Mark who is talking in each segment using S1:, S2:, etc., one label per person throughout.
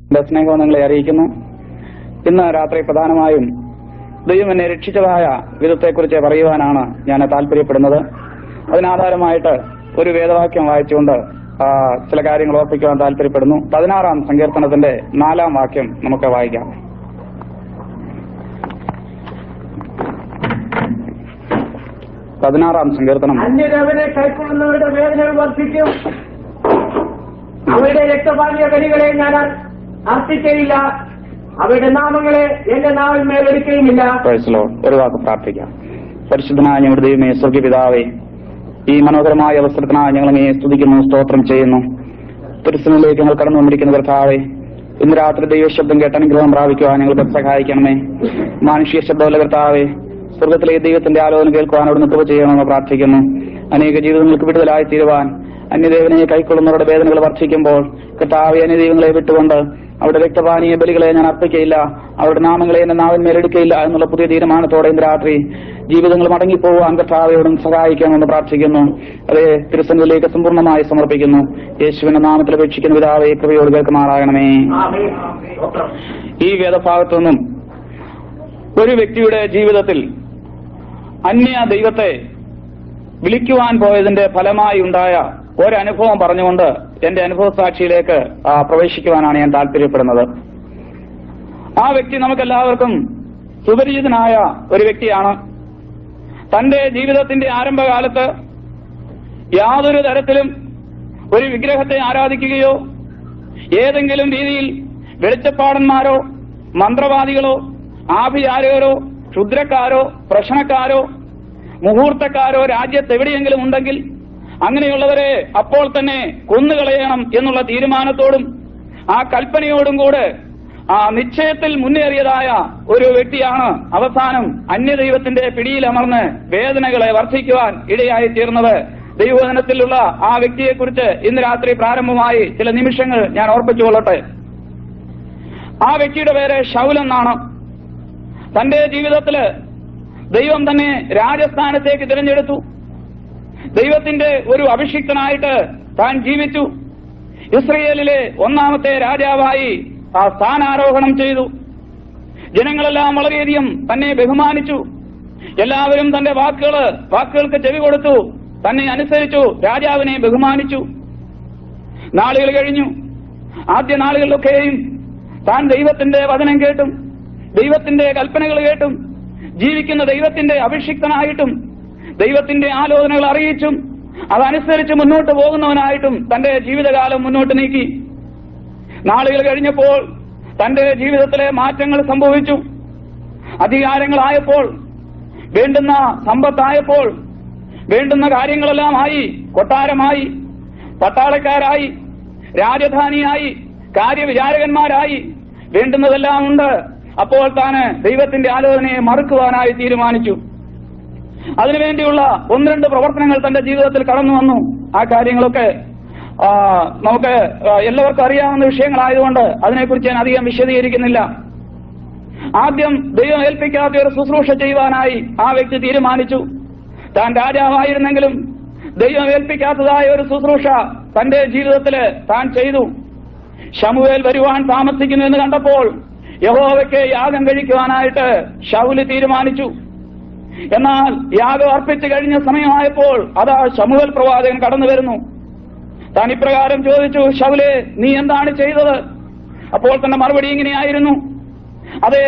S1: എന്റെ സ്നേഹം നിങ്ങളെ അറിയിക്കുന്നു. ഇന്ന് രാത്രി പ്രധാനമായും ദൈവം എന്നെ രക്ഷിച്ചതായ വിധത്തെക്കുറിച്ച് പറയുവാനാണ് ഞാൻ താല്പര്യപ്പെടുന്നത്. അതിനാധാരമായിട്ട് ഒരു വേദവാക്യം വായിച്ചുകൊണ്ട് ചില കാര്യങ്ങൾ ഓർപ്പിക്കുവാൻ താല്പര്യപ്പെടുന്നു. 16-ാം സങ്കീർത്തനത്തിന്റെ 4-ാം വാക്യം നമുക്ക് വായിക്കാം. സങ്കീർത്തനം.
S2: അന്യരവനെ കൈക്കൊള്ളുന്നവരുടെ വേദനകൾ വർദ്ധിക്കും, അവരുടെ രക്തപാനീയ കടികളെ ഞാൻ അർപ്പിക്കയില്ല, അവരുടെ നാമങ്ങളെ എന്റെ നാവിന്മേൽ എടുക്കുകയുമില്ല.
S1: ഒരു വാക്ക് പ്രാർത്ഥിക്കാം. പരിശുദ്ധനായ ഞങ്ങളുടെ ദൈവമേ, സ്വർഗ്ഗപിതാവേ, ഈ മനോഹരമായ അവസരത്തിനായി ഞങ്ങൾ അങ്ങയെ സ്തുതിക്കുന്നു, സ്തോത്രം ചെയ്യുന്നു. തിരുസന്നിധിയിലേക്ക് ഞങ്ങൾ കടന്നു വന്നിരിക്കുന്ന കർത്താവേ, ഇന്ന് രാത്രി ദൈവശബ്ദം കേട്ട് അനുഗ്രഹം പ്രാപിക്കുവാൻ ഞങ്ങൾ സഹായിക്കണമേ. മാനുഷിക ശബ്ദമല്ല കർത്താവേ, സ്വർഗത്തിലെ ദൈവത്തിന്റെ ആലോചന കേൾക്കുവാൻ അവിടുന്ന് കൃപ ചെയ്യണമെന്ന് പ്രാർത്ഥിക്കുന്നു. അനേക ജീവിതങ്ങൾക്ക് വിടുതലായി തീരുവാൻ അന്യദേവനെ കൈക്കൊള്ളുന്നവരുടെ വേദനകൾ വർദ്ധിക്കുമ്പോൾ കർത്താവേ, അന്യദൈവങ്ങളെ വിട്ടുകൊണ്ട് അവരുടെ രക്തപാനീയ ബലികളെ ഞാൻ അർപ്പിക്കയില്ല, അവരുടെ നാമങ്ങളെ എന്റെ നാവിന്മേലെടുക്കയില്ല എന്നുള്ള പുതിയ തീരുമാനത്തോടെ ഇന്ന് രാത്രി ജീവിതങ്ങൾ മടങ്ങിപ്പോവാൻ കർത്താവയോടും സഹായിക്കണമെന്ന് പ്രാർത്ഥിക്കുന്നു. അതേ തിരുസന്നിധിയിലേക്ക് സമ്പൂർണ്ണമായി സമർപ്പിക്കുന്നു. യേശുവിന്റെ നാമത്തിൽ അപേക്ഷിക്കുന്ന പിതാവേ, കൃപയോട് കേൾക്കുമാറാകണമേ. ഈ വേദഭാഗത്തു നിന്നും ഒരു വ്യക്തിയുടെ ജീവിതത്തിൽ അന്യ ദൈവത്തെ വിളിക്കുവാൻ പോയതിന്റെ ഫലമായി ഉണ്ടായ ഒരനുഭവം പറഞ്ഞുകൊണ്ട് എന്റെ അനുഭവ സാക്ഷിയിലേക്ക് പ്രവേശിക്കുവാനാണ് ഞാൻ താല്പര്യപ്പെടുന്നത്. ആ വ്യക്തി നമുക്കെല്ലാവർക്കും സുപരിചിതനായ ഒരു വ്യക്തിയാണ്. തന്റെ ജീവിതത്തിന്റെ ആരംഭകാലത്ത് യാതൊരു തരത്തിലും ഒരു വിഗ്രഹത്തെ ആരാധിക്കുകയോ ഏതെങ്കിലും രീതിയിൽ വെളിച്ചപ്പാടന്മാരോ മന്ത്രവാദികളോ ആഭിചാരകരോ ക്ഷുദ്രക്കാരോ പ്രശ്നക്കാരോ മുഹൂർത്തക്കാരോ രാജ്യത്തെവിടെയെങ്കിലും ഉണ്ടെങ്കിൽ അങ്ങനെയുള്ളവരെ അപ്പോൾ തന്നെ കൊന്നുകളയണം എന്നുള്ള തീരുമാനത്തോടും ആ കൽപ്പനയോടും കൂടെ ആ നിശ്ചയത്തിൽ മുന്നേറിയതായ ഒരു വ്യക്തിയാണ് അവസാനം അന്യദൈവത്തിന്റെ പിടിയിലമർന്ന് വേദനകളെ വർദ്ധിക്കുവാൻ ഇടയായി തീർന്നത്. ദൈവവചനത്തിലുള്ള ആ വ്യക്തിയെക്കുറിച്ച് ഇന്ന് രാത്രി പ്രാരംഭമായി ചില നിമിഷങ്ങൾ ഞാൻ ഓർപ്പിച്ചുകൊള്ളട്ടെ. ആ വ്യക്തിയുടെ പേര് ശൗൽ എന്നാണ്. തന്റെ ജീവിതത്തില് ദൈവം തന്നെ രാജസ്ഥാനത്തേക്ക് തിരഞ്ഞെടുത്തു. ദൈവത്തിന്റെ ഒരു അഭിഷിക്തനായിട്ട് താൻ ജീവിച്ചു. ഇസ്രയേലിലെ ഒന്നാമത്തെ രാജാവായി ആ സ്ഥാനാരോഹണം ചെയ്തു. ജനങ്ങളെല്ലാം വളരെയധികം തന്നെ ബഹുമാനിച്ചു. എല്ലാവരും തന്റെ വാക്കുകൾക്ക് ചെവി കൊടുത്തു, തന്നെ അനുസരിച്ചു, രാജാവിനെ ബഹുമാനിച്ചു. നാളുകൾ കഴിഞ്ഞു. ആദ്യ നാളുകളിലൊക്കെയും താൻ ദൈവത്തിന്റെ വചനം കേട്ടും ദൈവത്തിന്റെ കൽപ്പനകൾ കേട്ടും ജീവിക്കുന്ന ദൈവത്തിന്റെ അഭിഷിക്തനായിട്ടും ദൈവത്തിന്റെ ആലോചനകൾ അറിയിച്ചും അതനുസരിച്ച് മുന്നോട്ട് പോകുന്നവനായിട്ടും തന്റെ ജീവിതകാലം മുന്നോട്ട് നീക്കി. നാളുകൾ കഴിഞ്ഞപ്പോൾ തന്റെ ജീവിതത്തിലെ മാറ്റങ്ങൾ സംഭവിച്ചു. അധികാരങ്ങളായപ്പോൾ, വേണ്ടുന്ന സമ്പത്തായപ്പോൾ, വേണ്ടുന്ന കാര്യങ്ങളെല്ലാം ആയി, കൊട്ടാരമായി, പട്ടാളക്കാരായി, രാജധാനിയായി, കാര്യവിചാരകന്മാരായി, വേണ്ടുന്നതെല്ലാം ഉണ്ട്. അപ്പോൾ താന് ദൈവത്തിന്റെ ആലോചനയെ മറുക്കുവാനായി തീരുമാനിച്ചു. അതിനുവേണ്ടിയുള്ള 1-2 പ്രവർത്തനങ്ങൾ തന്റെ ജീവിതത്തിൽ കടന്നു വന്നു. ആ കാര്യങ്ങളൊക്കെ നമുക്ക് എല്ലാവർക്കും അറിയാവുന്ന വിഷയങ്ങളായതുകൊണ്ട് അതിനെക്കുറിച്ച് ഞാൻ അധികം വിശദീകരിക്കുന്നില്ല. ആദ്യം ദൈവം ഏൽപ്പിക്കാത്ത ഒരു ശുശ്രൂഷ ചെയ്യുവാനായി ആ വ്യക്തി തീരുമാനിച്ചു. താൻ രാജാവായിരുന്നെങ്കിലും ദൈവം ഏൽപ്പിക്കാത്തതായ ഒരു ശുശ്രൂഷ തന്റെ ജീവിതത്തിൽ താൻ ചെയ്തു. ശമൂവേൽ വരുവാൻ താമസിക്കുന്നു എന്ന് കണ്ടപ്പോൾ യഹോവയ്ക്ക് യാഗം കഴിക്കുവാനായിട്ട് ശൗല് തീരുമാനിച്ചു. എന്നാൽ യാഗം അർപ്പിച്ചു കഴിഞ്ഞ സമയമായപ്പോൾ അതാ ശമൂവേൽ പ്രവാചകൻ കടന്നു വരുന്നു. താൻ ഇപ്രകാരം ചോദിച്ചു, ശൗലേ, നീ എന്താണ് ചെയ്തത്? അപ്പോൾ തന്റെ മറുപടി ഇങ്ങനെയായിരുന്നു, അതെ,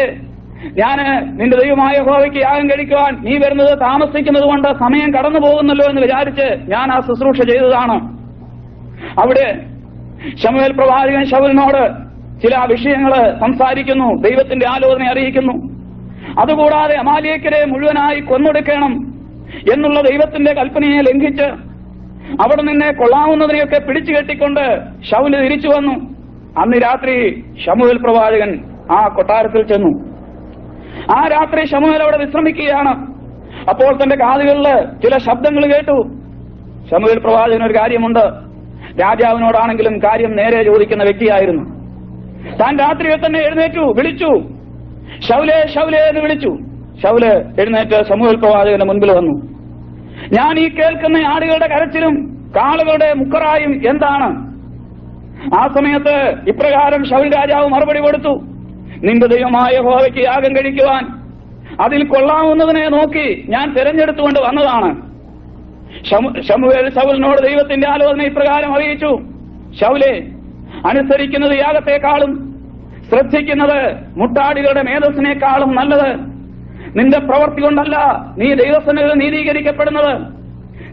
S1: ഞാൻ നിന്റെ ദൈവമായ യഹോവയ്ക്ക് യാഗം കഴിക്കുവാൻ നീ വരുന്നത് താമസിക്കുന്നത് കൊണ്ട് സമയം കടന്നു പോകുന്നല്ലോ എന്ന് വിചാരിച്ച് ഞാൻ ആ ശുശ്രൂഷ ചെയ്തതാണ്. അവിടെ ശമൂവേൽ പ്രവാചകൻ ശൗലിനോട് ചില വിഷയങ്ങൾ സംസാരിക്കുന്നു, ദൈവത്തിന്റെ ആലോചന അറിയിക്കുന്നു. അതുകൂടാതെ അമാലേക്യരെ മുഴുവനായി കൊന്നൊടുക്കണം എന്നുള്ള ദൈവത്തിന്റെ കൽപ്പനയെ ലംഘിച്ച് അവിടെ നിന്നെ കൊള്ളാവുന്നതിനെയൊക്കെ പിടിച്ചു കെട്ടിക്കൊണ്ട് ശൗല് തിരിച്ചു വന്നു. അന്ന് രാത്രി ശമൂവേൽ പ്രവാചകൻ ആ കൊട്ടാരത്തിൽ ചെന്നു. ആ രാത്രി ശമൂവേൽ അവിടെ വിശ്രമിക്കുകയാണ്. അപ്പോൾ തന്റെ കാതുകളിൽ ചില ശബ്ദങ്ങൾ കേട്ടു. ശമൂവേൽ പ്രവാചകൻ ഒരു കാര്യമുണ്ട്, രാജാവിനോടാണെങ്കിലും കാര്യം നേരെ ചോദിക്കുന്ന വ്യക്തിയായിരുന്നു. താൻ രാത്രിയിൽ തന്നെ എഴുന്നേറ്റു, വിളിച്ചു, ശൗലേ ശൗലേ എന്ന് വിളിച്ചു. ശൗല് എഴുന്നേറ്റ് ശമൂവേൽ പ്രവാചകന്റെ മുൻപിൽ വന്നു. ഞാൻ ഈ കേൾക്കുന്ന ആടുകളുടെ കരച്ചിലും കാളുകളുടെ മുക്കറായും എന്താണ്? ആ സമയത്ത് ഇപ്രകാരം ശൗൽ രാജാവ് മറുപടി കൊടുത്തു, നിന്റെ ദൈവമായ യഹോവയ്ക്ക് യാഗം കഴിക്കുവാൻ അതിൽ കൊള്ളാവുന്നതിനെ നോക്കി ഞാൻ തിരഞ്ഞെടുത്തുകൊണ്ട് വന്നതാണ്. ശമൂവേൽ ശൗലിനോട് ദൈവത്തിന്റെ ആലോചന ഇപ്രകാരം അറിയിച്ചു, ശൗലേ, അനുസരിക്കുന്നത് യാഗത്തെക്കാളും ശ്രദ്ധിക്കുന്നത് മുട്ടാടികളുടെ മേധസ്സിനേക്കാളും നല്ലത്. നിന്റെ പ്രവൃത്തി കൊണ്ടല്ല നീ ദൈവസന്നിധിയിൽ നീതീകരിക്കപ്പെടുന്നത്,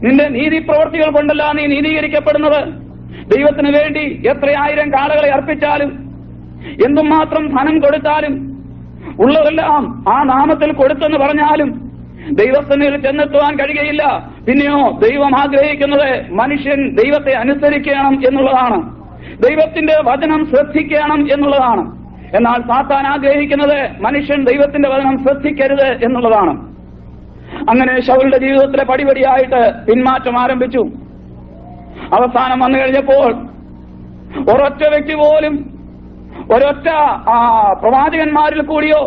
S1: നിന്റെ നീതി പ്രവൃത്തികൾ കൊണ്ടല്ല നീ നീതീകരിക്കപ്പെടുന്നത്. ദൈവത്തിന് വേണ്ടി എത്രയായിരം കാളകളെ അർപ്പിച്ചാലും എന്തുമാത്രം ധനം കൊടുത്താലും ഉള്ളതെല്ലാം ആ നാമത്തിൽ കൊടുത്തെന്ന് പറഞ്ഞാലും ദൈവസന്നിധിയിൽ ചെന്നെത്തുവാൻ കഴിയുകയില്ല. പിന്നെയോ ദൈവം ആഗ്രഹിക്കുന്നത് മനുഷ്യൻ ദൈവത്തെ അനുസരിക്കണം എന്നുള്ളതാണ്, ദൈവത്തിന്റെ വചനം ശ്രദ്ധിക്കണം എന്നുള്ളതാണ്. എന്നാൽ സാത്താൻ ആഗ്രഹിക്കുന്നത് മനുഷ്യൻ ദൈവത്തിന്റെ വചനം ശ്രദ്ധിക്കരുത് എന്നുള്ളതാണ്. അങ്ങനെ ശൗലിന്റെ ജീവിതത്തിലെ പടിപടിയായിട്ട് പിന്മാറ്റം ആരംഭിച്ചു. അവസാനം വന്നു കഴിഞ്ഞപ്പോൾ ഒരൊറ്റ വ്യക്തി പോലും, ഒരൊറ്റ പ്രവാചകന്മാരിൽ കൂടിയോ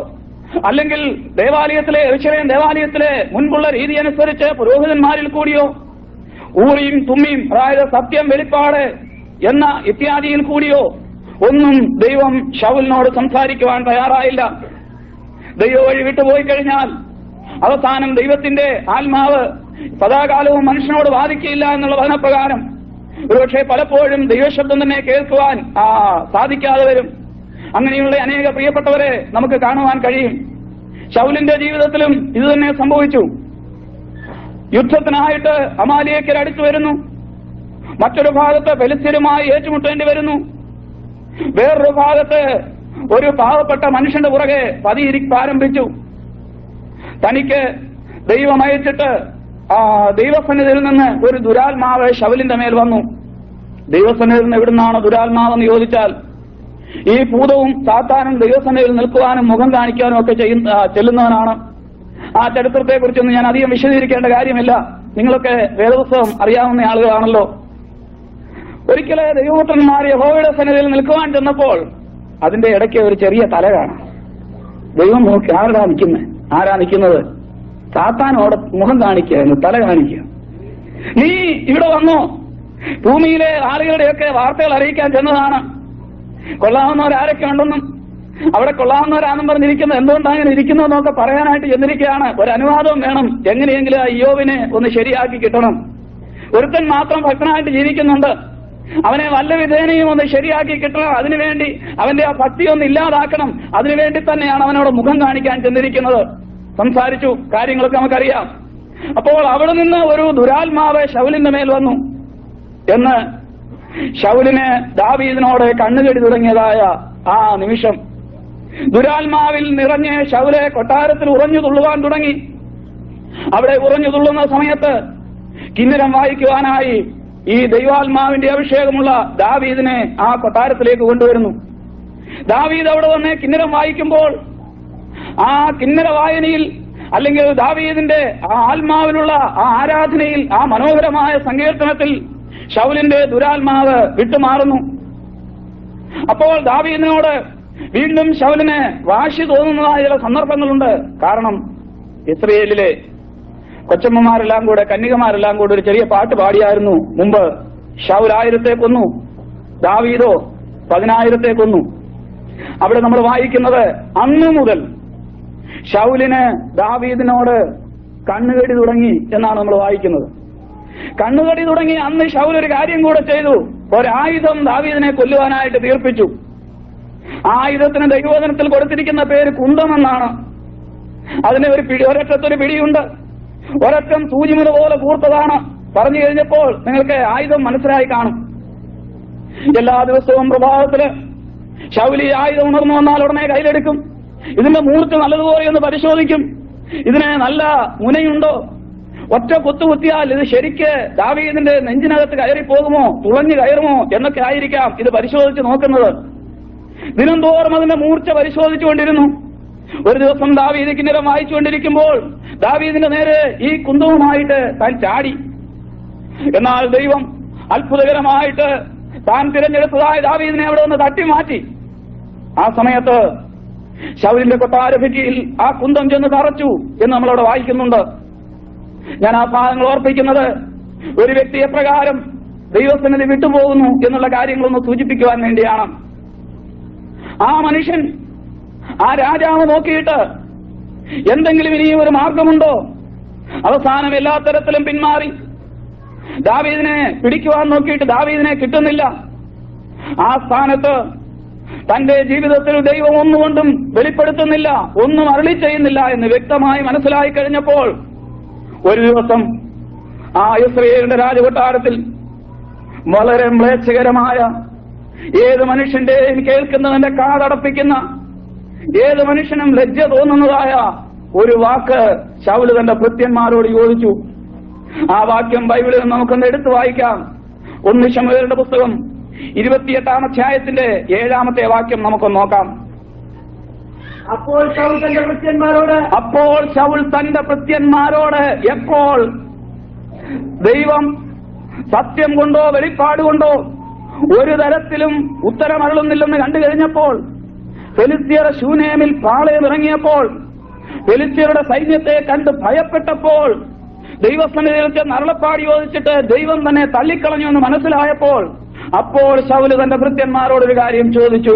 S1: അല്ലെങ്കിൽ യെരൂശലേം ദേവാലയത്തിലെ മുൻപുള്ള രീതി അനുസരിച്ച് പുരോഹിതന്മാരിൽ കൂടിയോ ഊറിയും തുമ്മിയും, അതായത് സത്യം, വെളിപ്പാട് എന്ന ഇത്യാദിയിൽ കൂടിയോ ഒന്നും ദൈവം ശൗലിനോട് സംസാരിക്കുവാൻ തയ്യാറായില്ല. ദൈവ വഴി വിട്ടുപോയി കഴിഞ്ഞാൽ അവസാനം ദൈവത്തിന്റെ ആത്മാവ് സദാകാലവും മനുഷ്യനോട് വാദിക്കുകയില്ല എന്നുള്ള വചനപ്രകാരം ഒരുപക്ഷെ പലപ്പോഴും ദൈവശബ്ദം തന്നെ കേൾക്കുവാൻ സാധിക്കാതെ വരും. അങ്ങനെയുള്ള അനേക പ്രിയപ്പെട്ടവരെ നമുക്ക് കാണുവാൻ കഴിയും. ശൗലിന്റെ ജീവിതത്തിലും ഇതുതന്നെ സംഭവിച്ചു. യുദ്ധത്തിനായിട്ട് അമാലേക്യർ അടുത്തു വരുന്നു, മറ്റൊരു ഭാഗത്ത് ഫെലിസ്ത്യരുമായി ഏറ്റുമുട്ടേണ്ടി വരുന്നു, വേറൊരു ഭാഗത്ത് ഒരു പാവപ്പെട്ട മനുഷ്യന്റെ പുറകെ പതിയിരിപ്പാരംഭിച്ചു. തനിക്ക് ദൈവം അയച്ചിട്ട് ദൈവസന്നിധിയിൽ നിന്ന് ഒരു ദുരാത്മാവ് ശൗലിന്റെ മേൽ വന്നു. ദൈവസന്നിധിയിൽ നിന്ന് എവിടുന്നാണ് ദുരാത്മാവെന്ന് ചോദിച്ചാൽ, ഈ ഭൂതവും സാത്താനും ദൈവസന്നിധിയിൽ നിൽക്കുവാനും മുഖം കാണിക്കാനും ഒക്കെ ചെല്ലുന്നവനാണ്. ആ ചരിത്രത്തെക്കുറിച്ചൊന്നും ഞാൻ അധികം വിശദീകരിക്കേണ്ട കാര്യമില്ല, നിങ്ങളൊക്കെ വേദപുസ്തകം അറിയാവുന്ന ആളുകളാണല്ലോ. ഒരിക്കലെ ദൈവപുത്രന്മാർ യഹോവയുടെ സന്നിധിയിൽ നിൽക്കുവാൻ ചെന്നപ്പോൾ അതിന്റെ ഇടയ്ക്ക് ഒരു ചെറിയ തല കാണാം. ദൈവം നോക്കി, ആരാ നിൽക്കുന്നത്? സാത്താനോട് മുഖം കാണിക്കുക, തല കാണിക്കുക. നീ ഇവിടെ വന്നോ? ഭൂമിയിലെ ആളുകളുടെയൊക്കെ വാർത്തകൾ അറിയിക്കാൻ ചെന്നതാണ്. കൊള്ളാവുന്നവരാരൊക്കെ ഉണ്ടെന്നും അവിടെ കൊള്ളാവുന്നവരാണെന്നും പറഞ്ഞിരിക്കുന്നത് എന്തുകൊണ്ടാണ് അങ്ങനെ ഇരിക്കുന്നതെന്നൊക്കെ പറയാനായിട്ട് ചെന്നിരിക്കുകയാണ്. ഒരു അനുവാദവും വേണം, എങ്ങനെയെങ്കിലും ആ യോബിനെ ഒന്ന് ശരിയാക്കി കിട്ടണം. ഒരുത്തൻ മാത്രം ഭക്തനായിട്ട് ജീവിക്കുന്നുണ്ട്, അവനെ വല്ല വിധേനയും ഒന്ന് ശരിയാക്കി കിട്ടണം. അതിനുവേണ്ടി അവന്റെ ആ ഭക്തി ഒന്ന് ഇല്ലാതാക്കണം. അതിനുവേണ്ടി തന്നെയാണ് അവനോട് മുഖം കാണിക്കാൻ ചെന്നിരിക്കുന്നത്. സംസാരിച്ചു, കാര്യങ്ങളൊക്കെ നമുക്കറിയാം. അപ്പോൾ അവിടെ നിന്ന് ഒരു ദുരാത്മാവ് ശൗലിന്റെ മേൽ വന്നു എന്ന് ശൗലിന് ദാവീദിനോട് കണ്ണുകടി തുടങ്ങിയതായ ആ നിമിഷം ദുരാത്മാവിൽ നിറഞ്ഞ് ശൗലെ കൊട്ടാരത്തിൽ ഉറഞ്ഞു തുള്ളുവാൻ തുടങ്ങി. അവിടെ ഉറഞ്ഞു തുള്ളുന്ന സമയത്ത് കിന്നരം വായിക്കുവാനായി ഈ ദൈവാത്മാവിന്റെ അഭിഷേകമുള്ള ദാവീദിനെ ആ കൊട്ടാരത്തിലേക്ക് കൊണ്ടുവരുന്നു. ദാവീദ് അവിടെ വന്ന് കിന്നരം വായിക്കുമ്പോൾ ആ കിന്നര വായനയിൽ അല്ലെങ്കിൽ ദാവീദിന്റെ ആ ആത്മാവിലുള്ള ആ ആരാധനയിൽ, ആ മനോഹരമായ സങ്കീർത്തനത്തിൽ ശൗലിന്റെ ദുരാത്മാവ് വിട്ടുമാറുന്നു. അപ്പോൾ ദാവീദിനോട് വീണ്ടും ശൗലിന് വാശി തോന്നുന്നതായ ചില സന്ദർഭങ്ങളുണ്ട്. കാരണം ഇസ്രയേലിലെ കൊച്ചമ്മമാരെല്ലാം കൂടെ, കന്യകമാരെല്ലാം കൂടെ ഒരു ചെറിയ പാട്ട് പാടിയായിരുന്നു മുമ്പ്. ശൗൽ 1000 കൊന്നു, ദാവീദോ 10,000 കൊന്നു. അവിടെ നമ്മൾ വായിക്കുന്നത് അന്നു മുതൽ ശൗലിന് ദാവീദിനോട് കണ്ണുകടി തുടങ്ങി എന്നാണ് നമ്മൾ വായിക്കുന്നത്. കണ്ണുകടി തുടങ്ങി അന്ന് ശൗൽ ഒരു കാര്യം കൂടെ ചെയ്തു. ഒരായുധം ദാവീദിനെ കൊല്ലുവാനായിട്ട് തീർപ്പിച്ചു. ആ ആയുധത്തിന് ദൈവവചനത്തിൽ കൊടുത്തിരിക്കുന്ന പേര് കുന്തമെന്നാണ്. അതിന് ഒരറ്റത്തൊരു പിടിയുണ്ട്, ഒരറ്റം സൂചിമുന പോലെ കൂർത്തതാണ്. പറഞ്ഞു കഴിഞ്ഞപ്പോൾ നിങ്ങൾക്ക് ആയുധം മനസ്സിലായി കാണും. എല്ലാ ദിവസവും പ്രഭാതത്തില് ശൗലി ആയുധം ഉണർന്നു വന്നാൽ ഉടനെ കയ്യിലെടുക്കും. ഇതിന്റെ മൂർച്ച നല്ലതുപോലെ ഒന്ന് പരിശോധിക്കും. ഇതിന് നല്ല മുനയുണ്ടോ? ഒറ്റ കുത്തുകുത്തിയാൽ ഇത് ശരിക്ക് ദാവീദിന്റെ നെഞ്ചിനകത്ത് കയറിപ്പോകുമോ, തുളഞ്ഞു കയറുമോ എന്നൊക്കെ ആയിരിക്കാം ഇത് പരിശോധിച്ച് നോക്കുന്നത്. ദിനംതോറും അതിന്റെ മൂർച്ച പരിശോധിച്ചുകൊണ്ടിരുന്നു. ഒരു ദിവസം ദാവീദ് കിന്നരം വായിച്ചുകൊണ്ടിരിക്കുമ്പോൾ ദാവീദിന്റെ നേരെ ഈ കുന്തവുമായിട്ട് താൻ ചാടി. എന്നാൽ ദൈവം അത്ഭുതകരമായിട്ട് താൻ തിരഞ്ഞെടുത്തതായ ദാവീദിനെ അവിടെ ഒന്ന് തട്ടിമാറ്റി. ആ സമയത്ത് ശൗലിന്റെ കൊട്ടാരഭിത്തിയിൽ ആ കുന്തം ചെന്ന് തറച്ചു എന്ന് നമ്മളവിടെ വായിക്കുന്നുണ്ട്. ഞാൻ ആ ഭാഗങ്ങൾ ഓർപ്പിക്കുന്നത്, ഒരു വ്യക്തി എപ്രകാരം ദൈവസന്നിധി വിട്ടുപോകുന്നു എന്നുള്ള കാര്യങ്ങളൊന്ന് സൂചിപ്പിക്കുവാൻ വേണ്ടിയാണ്. ആ മനുഷ്യൻ, ആ രാജാവ് നോക്കിയിട്ട് എന്തെങ്കിലും ഇനിയും ഒരു മാർഗമുണ്ടോ? അവസാനം എല്ലാ തരത്തിലും പിന്മാറി. ദാവീദിനെ പിടിക്കുവാൻ നോക്കിയിട്ട് ദാവീദിനെ കിട്ടുന്നില്ല. ആ സ്ഥാനത്ത് തന്റെ ജീവിതത്തിൽ ദൈവം ഒന്നുകൊണ്ടും വെളിപ്പെടുത്തുന്നില്ല, ഒന്നും അരുളി ചെയ്യുന്നില്ല എന്ന് വ്യക്തമായി മനസ്സിലായി കഴിഞ്ഞപ്പോൾ ഒരു ദിവസം ആ യിസ്രായേലിന്റെ രാജകൊട്ടാരത്തിൽ വളരെ മ്ലേച്ഛകരമായ, ഏത് മനുഷ്യന്റെയും കേൾക്കുന്നവന്റെ കാതടപ്പിക്കുന്ന, ഏത് മനുഷ്യനും ലജ്ജ തോന്നുന്നതായ ഒരു വാക്ക് ശൗല് തന്റെ ഭൃത്യന്മാരോട് ചോദിച്ചു. ആ വാക്യം ബൈബിളിൽ നമുക്കൊന്ന് എടുത്തു വായിക്കാം. 1 ശമൂവേലിന്റെ പുസ്തകം 28-ാം അധ്യായത്തിന്റെ 7-ാമത്തെ വാക്യം നമുക്കൊന്ന് നോക്കാം.
S2: അപ്പോൾ ശൗൽ തന്റെ ഭൃത്യന്മാരോട് എപ്പോൾ ദൈവം സത്യം കൊണ്ടോ വെളിപ്പാട് കൊണ്ടോ ഒരു തരത്തിലും ഉത്തരമരുളുന്നില്ലെന്ന് കണ്ടു കഴിഞ്ഞപ്പോൾ, ഫെലിസ്ത്യർ ശൂനേമിൽ പാളയമിറങ്ങിയപ്പോൾ, ഫെലിസ്ത്യരുടെ സൈന്യത്തെ കണ്ട് ഭയപ്പെട്ടപ്പോൾ, ദൈവസന്നിധിയിൽ ചെന്ന് അരുളപ്പാട് ചോദിച്ചിട്ട് ദൈവം തന്നെ തള്ളിക്കളഞ്ഞു എന്ന് മനസ്സിലായപ്പോൾ, അപ്പോൾ ശൗല് തന്റെ ഭൃത്യന്മാരോടൊരു കാര്യം ചോദിച്ചു.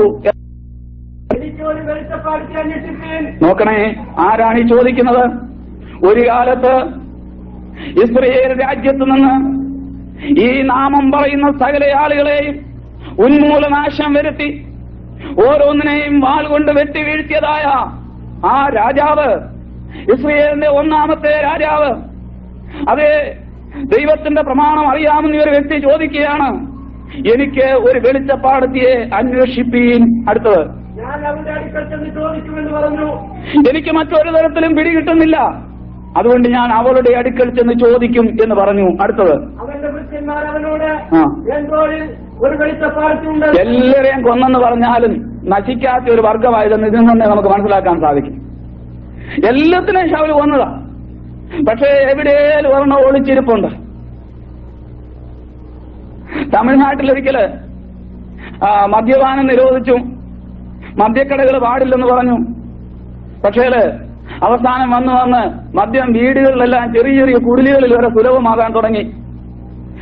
S2: നോക്കണേ, ആരാണ് ഈ ചോദിക്കുന്നത്? ഒരു കാലത്ത് ഇസ്രായേൽ രാജ്യത്ത് നിന്ന് ഈ നാമം പറയുന്ന സകല ആളുകളെയും ഉന്മൂലനാശം വരുത്തി ഓരോന്നിനെയും വാൾ കൊണ്ട് വെട്ടി വീഴ്ത്തിയതായ ആ രാജാവ്, ഇസ്രായേലിന്റെ 1-ാമത്തെ രാജാവ്, അതേ ദൈവത്തിന്റെ പ്രമാണം അറിയാമെന്ന ഒരു വ്യക്തി ചോദിക്കുകയാണ്, എനിക്ക് ഒരു വെളിച്ചപ്പാടത്തിയെ അന്വേഷിപ്പീൻ. അടുത്തത്, ഞാൻ അവന്റെ അടുക്കൽ ചെന്ന് ചോദിക്കുമെന്ന് പറഞ്ഞു.
S1: എനിക്ക് മറ്റൊരു തരത്തിലും പിടികിട്ടുന്നില്ല, അതുകൊണ്ട് ഞാൻ അവളുടെ അടുക്കൽ ചെന്ന് ചോദിക്കും എന്ന് പറഞ്ഞു. അടുത്തത്,
S2: അവന്റെ ഭൃത്യന്മാർ അവനോട് ഒരു വെളിച്ചപ്പാടത്തിയുണ്ട്.
S1: എല്ലാരെയും കൊന്നെന്ന് പറഞ്ഞാലും നശിക്കാത്ത ഒരു വർഗമായതെന്ന് ഇതിൽ നിന്ന് നമുക്ക് മനസ്സിലാക്കാൻ സാധിക്കും. എല്ലാത്തിനെയും ശൗല് കൊന്നതാ, പക്ഷേ എവിടെയും ഒരെണ്ണം ഒളിച്ചിരിപ്പുണ്ട്. തമിഴ്നാട്ടിലൊരിക്കല് മദ്യപാനം നിരോധിച്ചു, മദ്യക്കടകൾ പാടില്ലെന്ന് പറഞ്ഞു. പക്ഷേ അവസാനം വന്ന് മദ്യം വീടുകളിലെല്ലാം ചെറിയ ചെറിയ കുടിലുകളിൽ വരെ സുലഭമാകാൻ തുടങ്ങി.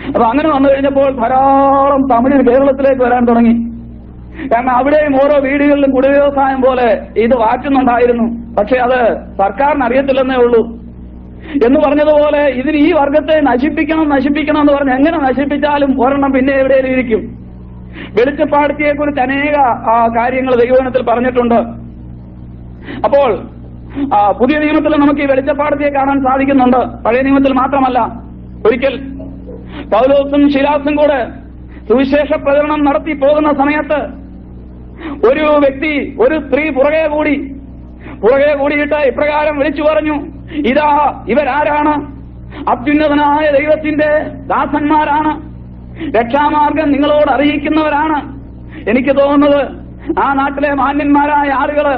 S1: അപ്പൊ അങ്ങനെ വന്നു കഴിഞ്ഞപ്പോൾ ധാരാളം തമിഴ് കേരളത്തിലേക്ക് വരാൻ തുടങ്ങി. കാരണം അവിടെയും ഓരോ വീടുകളിലും കുടിൽ വ്യവസായം പോലെ ഇത് വാറ്റുന്നുണ്ടായിരുന്നു. പക്ഷെ അത് സർക്കാരിന് അറിയത്തില്ലെന്നേ ഉള്ളൂ. എന്ന് പറഞ്ഞതുപോലെ ഇതിന് ഈ വർഗത്തെ നശിപ്പിക്കണം എന്ന് പറഞ്ഞ് എങ്ങനെ നശിപ്പിച്ചാലും ഒരെണ്ണം പിന്നെ എവിടെയും ഇരിക്കും. വെളിച്ചപ്പാടത്തിയെ കുറിച്ച് അനേക കാര്യങ്ങൾ ദൈവവചനത്തിൽ പറഞ്ഞിട്ടുണ്ട്. അപ്പോൾ പുതിയ നിയമത്തിൽ നമുക്ക് ഈ വെളിച്ചപ്പാടത്തിയെ കാണാൻ സാധിക്കുന്നുണ്ട്, പഴയ നിയമത്തിൽ മാത്രമല്ല. ഒരിക്കൽ പൗലോസും ശീലാസും കൂടെ സുവിശേഷ പ്രചരണം നടത്തി പോകുന്ന സമയത്ത് ഒരു വ്യക്തി, ഒരു സ്ത്രീ പുറകെ കൂടിയിട്ട് ഇപ്രകാരം വിളിച്ചു പറഞ്ഞു, ഇതാ ഇവരാരാണ്? അത്യുന്നതനായ ദൈവത്തിന്റെ ദാസന്മാരാണ്, രക്ഷാമാർഗം നിങ്ങളോട് അറിയിക്കുന്നവരാണ്. എനിക്ക് തോന്നുന്നത് ആ നാട്ടിലെ മാന്യന്മാരായ ആളുകള്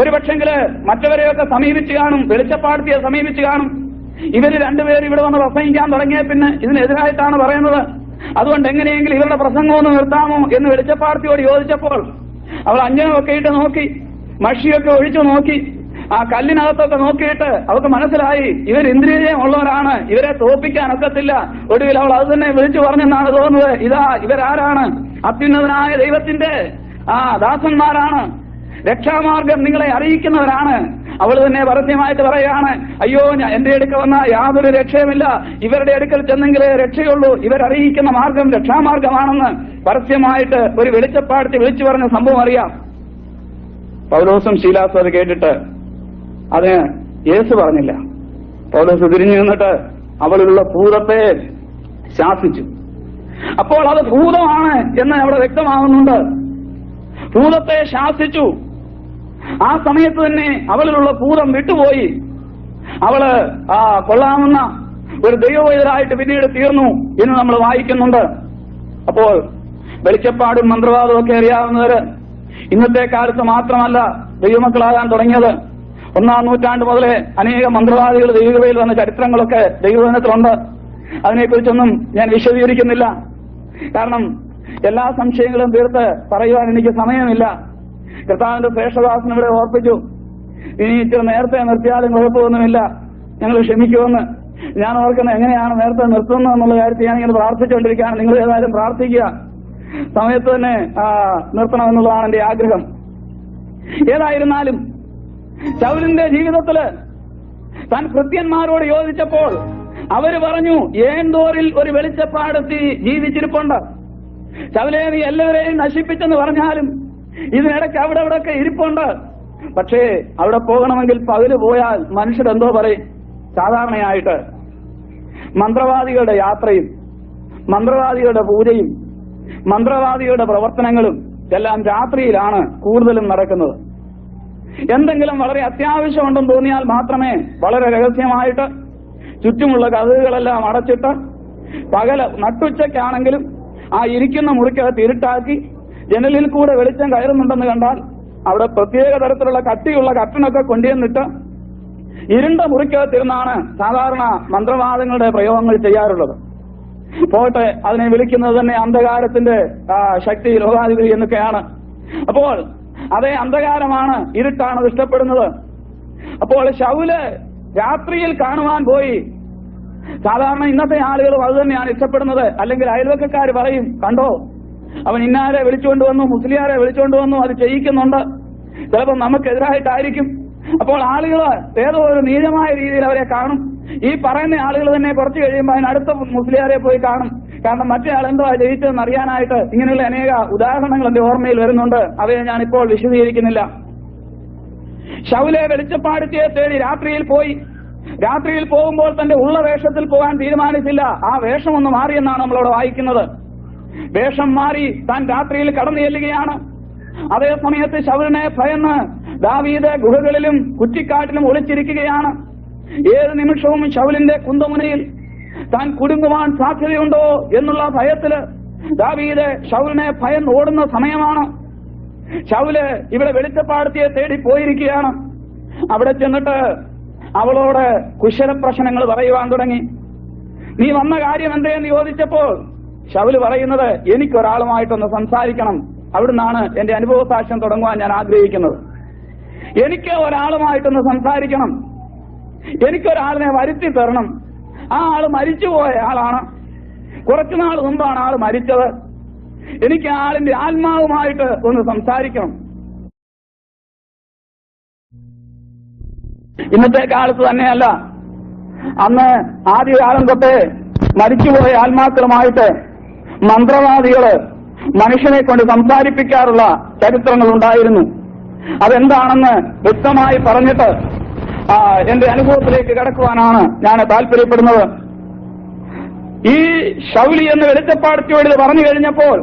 S1: ഒരുപക്ഷെങ്കില് മറ്റവരെയൊക്കെ സമീപിച്ചു കാണും, വെളിച്ചപ്പാടത്തിയെ സമീപിച്ചു കാണും. ഇവര് രണ്ടുപേരും ഇവിടെ വന്ന് പ്രസംഗിക്കാൻ തുടങ്ങിയ പിന്നെ ഇതിനെതിരായിട്ടാണ് പറയുന്നത്, അതുകൊണ്ട് എങ്ങനെയെങ്കിലും ഇവരുടെ പ്രസംഗം ഒന്ന് നിർത്താമോ എന്ന് വെളിച്ചപ്പാടത്തിയോട് ചോദിച്ചപ്പോൾ അവൾ അഞ്ജനമൊക്കെ ഇട്ട് നോക്കി, മഷിയൊക്കെ ഒഴിച്ചു നോക്കി, ആ കല്ലിനകത്തൊക്കെ നോക്കിയിട്ട് അവർക്ക് മനസ്സിലായി ഇവർ ഇന്ദ്രിയം ഉള്ളവരാണ്, ഇവരെ തോൽപ്പിക്കാൻ ഒക്കത്തില്ല. ഒടുവിൽ അവൾ അത് തന്നെ വിളിച്ചു പറഞ്ഞെന്നാണ് തോന്നുന്നത്, ഇതാ ഇവരാരാണ്? അത്യുന്നതനായ ദൈവത്തിന്റെ ദാസന്മാരാണ്, രക്ഷാമാർഗം നിങ്ങളെ അറിയിക്കുന്നവരാണ്. അവൾ തന്നെ പരസ്യമായിട്ട് പറയാണ്, അയ്യോ എന്റെ അടുക്ക വന്ന യാതൊരു രക്ഷയുമില്ല, ഇവരുടെ അടുക്കൽ ചെന്നെങ്കിലേ രക്ഷയുള്ളൂ, ഇവരറിയിക്കുന്ന മാർഗം രക്ഷാമാർഗമാണെന്ന് പരസ്യമായിട്ട് ഒരു വെളിച്ചപ്പാടത്തി വിളിച്ചു പറഞ്ഞ സംഭവം അറിയാം. പൗലോസും ശീലാസും അത് കേട്ടിട്ട് അതിന് യേശു പറഞ്ഞില്ല. പൗലോസ് തിരിഞ്ഞു നിന്നിട്ട് അവളിലുള്ള ഭൂതത്തെ ശാസിച്ചു. അപ്പോൾ അത് ഭൂതമാണ് എന്ന് അവിടെ വ്യക്തമാകുന്നുണ്ട്. ഭൂതത്തെ ശാസിച്ചു. ആ സമയത്ത് തന്നെ അവളിലുള്ള ഭൂതം വിട്ടുപോയി. അവള് കൊള്ളാവുന്ന ഒരു ദൈവവൈദ്യരായിട്ട് പിന്നീട് തീർന്നു എന്ന് നമ്മൾ വായിക്കുന്നുണ്ട്. അപ്പോൾ വെളിച്ചപ്പാടും മന്ത്രവാദവും ഒക്കെ അറിയാവുന്നവര് ഇന്നത്തെ കാലത്ത് മാത്രമല്ല ദൈവമക്കളാകാൻ തുടങ്ങിയത്. 1-ാം നൂറ്റാണ്ട് മുതലേ അനേകം മന്ത്രവാദികൾ ദൈവകൃപയിൽ വന്ന ചരിത്രങ്ങളൊക്കെ ദൈവവചനത്തിലുണ്ട്. അതിനെക്കുറിച്ചൊന്നും ഞാൻ വിശദീകരിക്കുന്നില്ല, കാരണം എല്ലാ സംശയങ്ങളും തീർത്ത് പറയുവാൻ എനിക്ക് സമയമില്ല. കർത്താവിന്റെ ശ്രേഷ്ഠദാസൻ ഇവിടെ ഓർപ്പിച്ചു, ഇനി ഇച്ചിരി നേരത്തെ നിർത്തിയാലും കുഴപ്പമൊന്നുമില്ല, ഞങ്ങൾ ക്ഷമിക്കുമെന്ന്. ഞാൻ ഓർക്കുന്നത് എങ്ങനെയാണ് നേരത്തെ നിർത്തുന്നത് എന്നുള്ള കാര്യത്തിൽ ഞാനിങ്ങനെ പ്രാർത്ഥിച്ചുകൊണ്ടിരിക്കുകയാണ്. നിങ്ങൾ ഏതായാലും പ്രാർത്ഥിക്കുക, സമയത്ത് തന്നെ നിർത്തണമെന്നുള്ളതാണ് എന്റെ ആഗ്രഹം. ഏതായിരുന്നാലും ശൗലിന്റെ ജീവിതത്തില് താൻ ഭൃത്യന്മാരോട് യോജിച്ചപ്പോൾ അവര് പറഞ്ഞു, ഏന്തോറിൽ ഒരു വെളിച്ചപ്പാടെത്തി ജീവിച്ചിരിപ്പുണ്ട്. ശൗലേ, നീ എല്ലാവരെയും നശിപ്പിച്ചെന്ന് പറഞ്ഞാലും ഇതിനിടയ്ക്ക് അവിടെ അവിടെയൊക്കെ ഇരിപ്പുണ്ട്. പക്ഷേ അവിടെ പോകണമെങ്കിൽ പകല് പോയാൽ മനുഷ്യരെന്തോ പറയും. സാധാരണയായിട്ട് മന്ത്രവാദികളുടെ യാത്രയും മന്ത്രവാദികളുടെ പൂജയും മന്ത്രവാദികളുടെ പ്രവർത്തനങ്ങളും എല്ലാം രാത്രിയിലാണ് കൂടുതലും നടക്കുന്നത്. എന്തെങ്കിലും വളരെ അത്യാവശ്യമുണ്ടെന്ന് തോന്നിയാൽ മാത്രമേ വളരെ രഹസ്യമായിട്ട് ചുറ്റുമുള്ള കതകുകളെല്ലാം അടച്ചിട്ട് പകല് നട്ടുച്ചയ്ക്കാണെങ്കിലും ആ ഇരിക്കുന്ന മുറിക്കകത്ത് ഇരുട്ടാക്കി ജനലിൽ കൂടെ വെളിച്ചം കയറുന്നുണ്ടെന്ന് കണ്ടാൽ അവിടെ പ്രത്യേക തരത്തിലുള്ള കട്ടിയുള്ള കട്ടനൊക്കെ കൊണ്ടുവന്നിട്ട് ഇരുണ്ട മുറിക്കകത്തിരുന്നാണ് സാധാരണ മന്ത്രവാദങ്ങളുടെ പ്രയോഗങ്ങൾ ചെയ്യാറുള്ളത്. പോട്ടെ, അതിനെ വിളിക്കുന്നത് തന്നെ അന്ധകാരത്തിന്റെ ശക്തി, ലോകാധിപതി എന്നൊക്കെയാണ്. അപ്പോൾ അതേ അന്ധകാരമാണ്, ഇരുട്ടാണ് ഇഷ്ടപ്പെടുന്നത്. അപ്പോൾ ശൗല് രാത്രിയിൽ കാണുവാൻ പോയി. സാധാരണ ഇന്നത്തെ ആളുകളും അത് തന്നെയാണ് ഇഷ്ടപ്പെടുന്നത്. അല്ലെങ്കിൽ അയൽവക്കക്കാർ പറയും, കണ്ടോ അവൻ ഇന്നാരെ വിളിച്ചുകൊണ്ടുവന്നു, മുസ്ലിയാരെ വിളിച്ചുകൊണ്ടുവന്നു, അത് ചെയ്യിക്കുന്നുണ്ട്. ചിലപ്പോൾ നമുക്കെതിരായിട്ടായിരിക്കും. അപ്പോൾ ആളുകൾ ഏതോ ഒരു നീചമായ രീതിയിൽ അവരെ കാണും. ഈ പറയുന്ന ആളുകൾ തന്നെ കുറച്ച് കഴിയുമ്പോൾ അതിനടുത്ത മുസ്ലിയാരെ പോയി കാണും. കാരണം മറ്റേ ആളെന്തോ ജയിച്ചതെന്ന് അറിയാനായിട്ട് ഇങ്ങനെയുള്ള അനേക ഉദാഹരണങ്ങൾ എന്റെ ഓർമ്മയിൽ വരുന്നുണ്ട്. അവയെ ഞാനിപ്പോൾ വിശദീകരിക്കുന്നില്ല. ശൗലെ വെളിച്ചപ്പാടത്തെ തേടി രാത്രിയിൽ പോയി. രാത്രിയിൽ പോകുമ്പോൾ തന്റെ ഉള്ള വേഷത്തിൽ പോകാൻ തീരുമാനിച്ചില്ല. ആ വേഷം ഒന്ന് മാറിയെന്നാണ് നമ്മളവിടെ വായിക്കുന്നത്. വേഷം മാറി താൻ രാത്രിയിൽ കടന്നു ചെല്ലുകയാണ്. അതേ സമയത്ത് ശൗലിനെ ഭയന്ന് ദാവീദ് ഗുഹകളിലും കുറ്റിക്കാട്ടിലും ഒളിച്ചിരിക്കുകയാണ്. ഏത് നിമിഷവും ശൗലിന്റെ കുന്തമുനയിൽ താൻ കുടുങ്ങുവാൻ സാധ്യതയുണ്ടോ എന്നുള്ള ഭയത്തില് ദാവീദ് ശൗലിനെ ഭയന്ന് ഓടുന്ന സമയമാണ്. ശൗല് ഇവിടെ വെളിച്ചപ്പാടത്തെ തേടി പോയിരിക്കുകയാണ്. അവിടെ ചെന്നിട്ട് അവളോട് കുശലപ്രശ്നങ്ങൾ പറയുവാൻ തുടങ്ങി. നീ വന്ന കാര്യം എന്തേന്ന് ചോദിച്ചപ്പോൾ ശൗല് പറയുന്നത്, എനിക്കൊരാളുമായിട്ടൊന്ന് സംസാരിക്കണം. അവിടുന്നാണ് എന്റെ അനുഭവ സാക്ഷ്യം തുടങ്ങുവാൻ ഞാൻ ആഗ്രഹിക്കുന്നത്. എനിക്ക് ഒരാളുമായിട്ടൊന്ന് സംസാരിക്കണം, എനിക്കൊരാളിനെ വരുത്തി തരണം. ആ ആള് മരിച്ചുപോയ ആളാണ്. കുറച്ചുനാൾ മുമ്പാണ് ആള് മരിച്ചത്. എനിക്ക് ആളിന്റെ ആത്മാവുമായിട്ട് ഒന്ന് സംസാരിക്കണം. ഇന്നത്തെ കാലത്ത് തന്നെയല്ല, അന്ന് ആദ്യകാലം തൊട്ടേ മരിച്ചുപോയ ആത്മാക്കളുമായിട്ട് മന്ത്രവാദികള് മനുഷ്യനെ കൊണ്ട് സംസാരിപ്പിക്കാറുള്ള ചരിത്രങ്ങൾ ഉണ്ടായിരുന്നു. അതെന്താണെന്ന് വ്യക്തമായി പറഞ്ഞിട്ട് എന്റെ അനുഭവത്തിലേക്ക് കടക്കുവാനാണ് ഞാൻ താല്പര്യപ്പെടുന്നത്. ഈ ശൗലി എന്ന് വെളിച്ചപ്പാടത്തിയോട് ഇത് പറഞ്ഞു കഴിഞ്ഞപ്പോൾ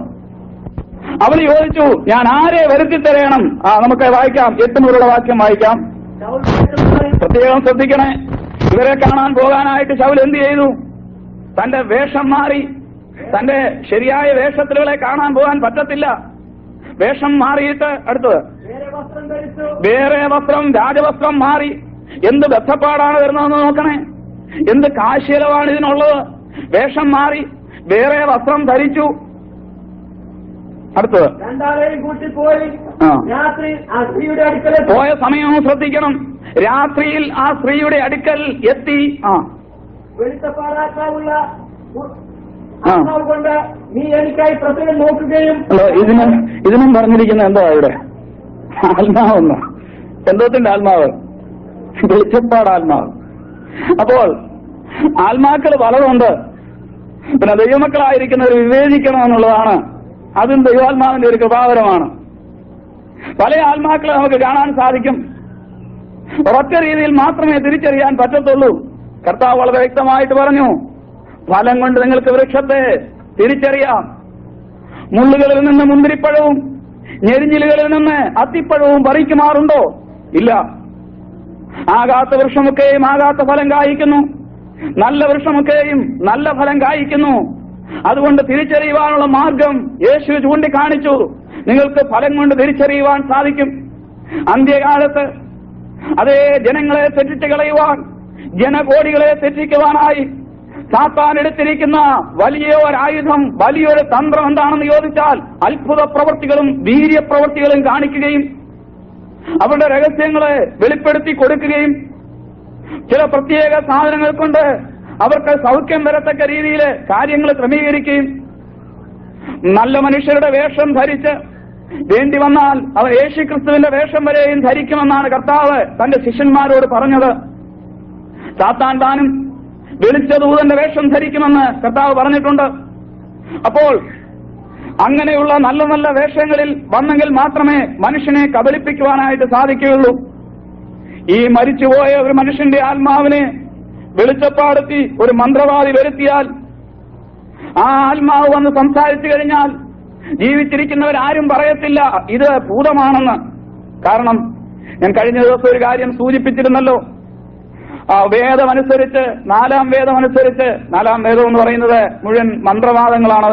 S1: അവൾ ചോദിച്ചു, ഞാൻ ആരെ വരുത്തി തരയണം? നമുക്ക് വായിക്കാം, 8 മുതലുള്ള വാക്യം വായിക്കാം. പ്രത്യേകം ശ്രദ്ധിക്കണേ. ഇവരെ കാണാൻ പോകാനായിട്ട് ശൗൽ എന്ത് ചെയ്തു? തന്റെ വേഷം മാറി. തന്റെ ശരിയായ വേഷത്തിലുകളെ കാണാൻ പോകാൻ പറ്റത്തില്ല. വേഷം മാറിയിട്ട് അടുത്തത് വേറെ വസ്ത്രം, രാജവസ്ത്രം മാറി. എന്ത് ബന്ധപ്പാടാണ് വരുന്നതെന്ന് നോക്കണേ. എന്ത് കാശീലമാണ് ഇതിനുള്ളത്. വേഷം മാറി വേറെ വസ്ത്രം ധരിച്ചു. അടുത്തത്
S2: രണ്ടാളെയും കൂട്ടി പോയി രാത്രി ആ സ്ത്രീയുടെ അടുക്കൽ
S1: പോയ സമയവും ശ്രദ്ധിക്കണം. രാത്രിയിൽ ആ സ്ത്രീയുടെ അടുക്കൽ എത്തി.
S2: വെളിച്ചപ്പാടാക്കാവുള്ള കൊണ്ട് നീ എനിക്കായി പ്രത്യേകം നോക്കുകയും.
S1: ഇതിനും പറഞ്ഞിരിക്കുന്ന എന്താ ഇവിടെ? ആത്മാവെന്ന്. എന്തോത്തിന്റെ ആത്മാവ്? വെളിച്ചപ്പാട് ആത്മാവ്. അപ്പോൾ ആത്മാക്കൾ പലതുണ്ട്. പിന്നെ ദൈവമക്കളായിരിക്കുന്നവർ വിവേചിക്കണമെന്നുള്ളതാണ്. അതും ദൈവാത്മാവിന്റെ ഒരു കൃപാവരമാണ്. പല ആത്മാക്കളെ നമുക്ക് കാണാൻ സാധിക്കും. ഒരൊറ്റ രീതിയിൽ മാത്രമേ തിരിച്ചറിയാൻ പറ്റത്തുള്ളൂ. കർത്താവ് വളരെ വ്യക്തമായിട്ട് പറഞ്ഞു, ഫലം കൊണ്ട് നിങ്ങൾക്ക് വൃക്ഷത്തെ തിരിച്ചറിയാം. മുള്ളുകളിൽ നിന്ന് മുന്തിരിപ്പഴവും ഞെരിഞ്ഞിലുകളിൽ നിന്ന് അത്തിപ്പഴവും പറിക്കുമാറുണ്ടോ? ഇല്ല. ആകാത്ത വൃക്ഷമൊക്കെയും ആകാത്ത ഫലം കായ്ക്കുന്നു, നല്ല വൃക്ഷമൊക്കെയും നല്ല ഫലം കായ്ക്കുന്നു. അതുകൊണ്ട് തിരിച്ചറിയുവാനുള്ള മാർഗം യേശു ചൂണ്ടിക്കാണിച്ചു. നിങ്ങൾക്ക് ഫലം കൊണ്ട് തിരിച്ചറിയുവാൻ സാധിക്കും. അന്ത്യകാലത്ത് അതേ ജനങ്ങളെ തെറ്റിച്ച് കളയുവാൻ, ജനകോടികളെ തെറ്റിക്കുവാനായി സാത്താൻ എടുത്തിരിക്കുന്ന വലിയ ഒരായുധം, വലിയൊരു തന്ത്രം എന്താണെന്ന് ചോദിച്ചാൽ അത്ഭുത പ്രവൃത്തികളും വീര്യപ്രവൃത്തികളും കാണിക്കുകയും അവരുടെ രഹസ്യങ്ങളെ വെളിപ്പെടുത്തി കൊടുക്കുകയും ചില പ്രത്യേക സാധനങ്ങൾ കൊണ്ട് അവർക്ക് സൗഖ്യം വരത്തക്ക രീതിയിൽ കാര്യങ്ങൾ ക്രമീകരിക്കുകയും നല്ല മനുഷ്യരുടെ വേഷം ധരിച്ച് വേണ്ടി വന്നാൽ അവർ യേശുക്രിസ്തുവിന്റെ വേഷം വരെയും ധരിക്കുമെന്നാണ് കർത്താവ് തന്റെ ശിഷ്യന്മാരോട് പറഞ്ഞത്. സാത്താൻ താനും വെളിച്ചദൂതന്റെ വേഷം ധരിക്കുമെന്ന് കർത്താവ് പറഞ്ഞിട്ടുണ്ട്. അപ്പോൾ അങ്ങനെയുള്ള നല്ല നല്ല വേഷങ്ങളിൽ വന്നെങ്കിൽ മാത്രമേ മനുഷ്യനെ കബളിപ്പിക്കുവാനായിട്ട് സാധിക്കുകയുള്ളൂ. ഈ മരിച്ചുപോയ ഒരു മനുഷ്യന്റെ ആത്മാവിനെ വെളിച്ചപ്പാടെത്തി ഒരു മന്ത്രവാദി വരുത്തിയാൽ ആ ആത്മാവ് വന്ന് സംസാരിച്ചു കഴിഞ്ഞാൽ ജീവിച്ചിരിക്കുന്നവരാരും പറയത്തില്ല ഇത് ഭൂതമാണെന്ന്. കാരണം ഞാൻ കഴിഞ്ഞ ദിവസം ഒരു കാര്യം സൂചിപ്പിച്ചിരുന്നല്ലോ. വേദമനുസരിച്ച്, 4-ാം വേദമനുസരിച്ച്, 4-ാം വേദം എന്ന് പറയുന്നത് മുഴുവൻ മന്ത്രവാദങ്ങളാണ്.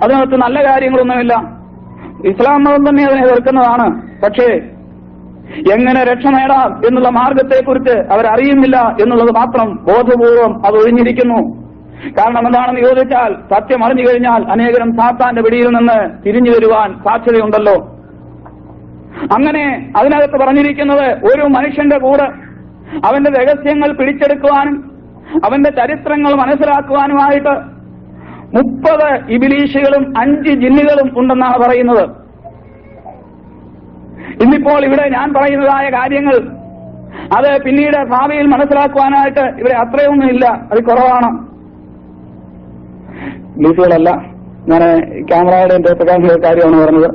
S1: അതിനകത്ത് നല്ല കാര്യങ്ങളൊന്നുമില്ല. ഇസ്ലാം മതം തന്നെ അതിനെ എതിർക്കുന്നതാണ്. പക്ഷേ എങ്ങനെ രക്ഷ നേടാം എന്നുള്ള മാർഗത്തെക്കുറിച്ച് അവരറിയുന്നില്ല എന്നുള്ളത് മാത്രം ബോധപൂർവം അത് ഒഴിഞ്ഞിരിക്കുന്നു. കാരണം എന്താണെന്ന് ചോദിച്ചാൽ, സത്യം അറിഞ്ഞു കഴിഞ്ഞാൽ അനേകരും സാത്താന്റെ പിടിയിൽ നിന്ന് തിരിഞ്ഞു വരുവാൻ സാധ്യതയുണ്ടല്ലോ. അങ്ങനെ അതിനകത്ത് പറഞ്ഞിരിക്കുന്നത് ഒരു മനുഷ്യന്റെ കൂടെ അവന്റെ രഹസ്യങ്ങൾ പിടിച്ചെടുക്കുവാനും അവന്റെ ചരിത്രങ്ങൾ മനസ്സിലാക്കുവാനുമായിട്ട് 30 ഇബിലീശുകളും 5 ജിന്നുകളും ഉണ്ടെന്നാണ് പറയുന്നത്. ഇന്നിപ്പോൾ ഇവിടെ ഞാൻ പറയുന്നതായ കാര്യങ്ങൾ അത് പിന്നീട് ഭാവിയിൽ മനസ്സിലാക്കുവാനായിട്ട് ഇവിടെ അത്രയൊന്നുമില്ല, അത് കുറവാണ്. ലീസുകളല്ല, ഞാൻ ക്യാമറയുടെ കാര്യമാണ് പറഞ്ഞത്.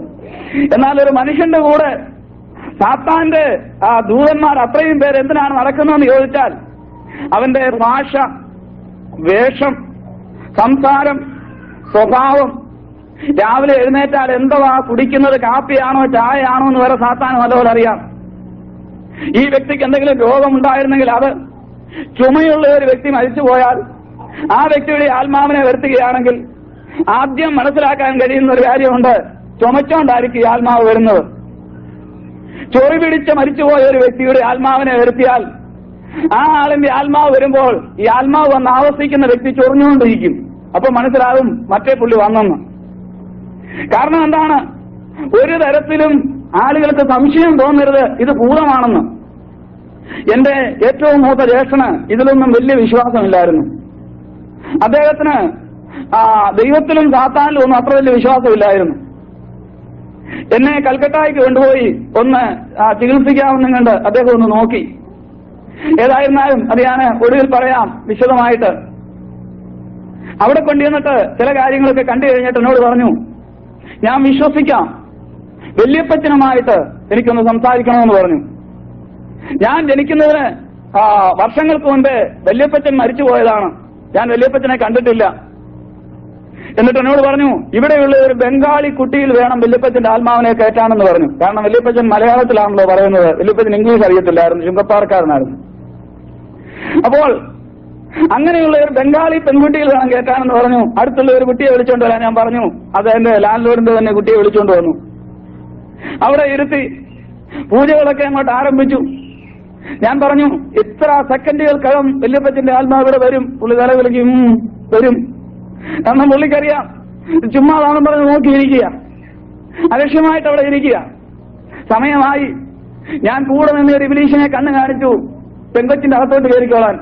S1: എന്നാൽ ഒരു മനുഷ്യന്റെ കൂടെ സാത്താന്റെ ആ ദൂതന്മാർ അത്രയും പേര് എന്തിനാണ് നടക്കുന്നതെന്ന് ചോദിച്ചാൽ, അവന്റെ ഭാഷ, വേഷം, സംസാരം, സ്വഭാവം, രാവിലെ എഴുന്നേറ്റാൽ എന്തുവാ കുടിക്കുന്നത്, കാപ്പിയാണോ ചായയാണോ എന്ന് വരെ സാത്താൻ നല്ലപോലെ അറിയാം. ഈ വ്യക്തിക്ക് എന്തെങ്കിലും രോഗമുണ്ടായിരുന്നെങ്കിൽ അത്, ചുമയുള്ള ഒരു വ്യക്തി മരിച്ചുപോയാൽ ആ വ്യക്തിയുടെ ആത്മാവിനെ വരുത്തുകയാണെങ്കിൽ ആദ്യം മനസ്സിലാക്കാൻ കഴിയുന്ന ഒരു കാര്യമുണ്ട്, ചുമച്ചോണ്ടായിരിക്കും ഈ ആത്മാവ് വരുന്നത്. ചൊറി പിടിച്ച് മരിച്ചുപോയ ഒരു വ്യക്തിയുടെ ആത്മാവിനെ വരുത്തിയാൽ ആ ആളിന്റെ ആത്മാവ് വരുമ്പോൾ ഈ ആത്മാവ് വന്ന് ആവർത്തിക്കുന്ന വ്യക്തി ചൊറിഞ്ഞുകൊണ്ടിരിക്കും. അപ്പൊ മനസ്സിലാകും മറ്റേ പുള്ളി വന്നെന്ന്. കാരണം എന്താണ്? ഒരു തരത്തിലും ആളുകൾക്ക് സംശയം തോന്നരുത് ഇത് ഭൂതമാണെന്ന്. എന്റെ ഏറ്റവും മൂത്ത ജ്യേഷ്ഠന് ഇതിലൊന്നും വലിയ വിശ്വാസമില്ലായിരുന്നു. അദ്ദേഹത്തിന് ദൈവത്തിലും സാത്താനിലും ഒന്നും അത്ര വലിയ വിശ്വാസമില്ലായിരുന്നു. എന്നെ കൽക്കട്ടയ്ക്ക് കൊണ്ടുപോയി ഒന്ന് ചികിത്സിക്കാമെന്നും കണ്ട് അദ്ദേഹം ഒന്ന് നോക്കി. ഏതായിരുന്നാലും അത് ഞാൻ ഒടുവിൽ പറയാം വിശദമായിട്ട്. അവിടെ കൊണ്ടുവന്നിട്ട് ചില കാര്യങ്ങളൊക്കെ കണ്ടു കഴിഞ്ഞിട്ട് എന്നോട് പറഞ്ഞു, ഞാൻ വിശ്വസിക്കാം, വല്യപ്പച്ചനുമായിട്ട് എനിക്കൊന്ന് സംസാരിക്കണമെന്ന് പറഞ്ഞു. ഞാൻ ജനിക്കുന്നതിന് വർഷങ്ങൾക്ക് മുമ്പേ വല്യപ്പച്ചൻ മരിച്ചുപോയതാണ്. ഞാൻ വല്യപ്പച്ചനെ കണ്ടിട്ടില്ല. എന്നിട്ട് എന്നോട് പറഞ്ഞു, ഇവിടെയുള്ള ഒരു ബംഗാളി കുട്ടിയിൽ വേണം വല്യപ്പച്ചന്റെ ആത്മാവിനെ കയറ്റാനെന്ന് പറഞ്ഞു. കാരണം വല്യപ്പച്ചൻ മലയാളത്തിലാണല്ലോ പറയുന്നത്, വല്യപ്പച്ചൻ ഇംഗ്ലീഷ് അറിയത്തില്ലായിരുന്നു, ചുങ്കപ്പാറക്കാരനായിരുന്നു. അപ്പോൾ അങ്ങനെയുള്ള ഒരു ബംഗാളി പെൺകുട്ടിയിൽ വേണം കയറ്റാനെന്ന് പറഞ്ഞു. അടുത്തുള്ള ഒരു കുട്ടിയെ വിളിച്ചോണ്ട് വരാൻ ഞാൻ പറഞ്ഞു. അത് എന്റെ ലാൻഡ് ലോഡിന്റെ തന്നെ കുട്ടിയെ വിളിച്ചോണ്ട് വന്നു. അവിടെ ഇരുത്തി പൂജകളൊക്കെ അങ്ങോട്ട് ആരംഭിച്ചു. ഞാൻ പറഞ്ഞു, ഇത്ര സെക്കൻഡുകൾക്കകം വല്യപ്പച്ചന്റെ ആത്മാവ് ഇവിടെ വരും. പുള്ളി തലവിളിക്കും, വരും. കാരണം പുള്ളിക്കറിയാം ചുമ്മാതാണെന്ന് പറഞ്ഞ് നോക്കിയിരിക്കുക, അലക്ഷ്യമായിട്ട് അവിടെ ഇരിക്കുക. സമയമായി. ഞാൻ കൂടെ നിന്ന് ഒരു ഇബ്ലീസിനെ കണ്ണ് കാണിച്ചു പെങ്കൊച്ചിന്റെ അകത്തോട്ട് കയറിക്കോളാൻ.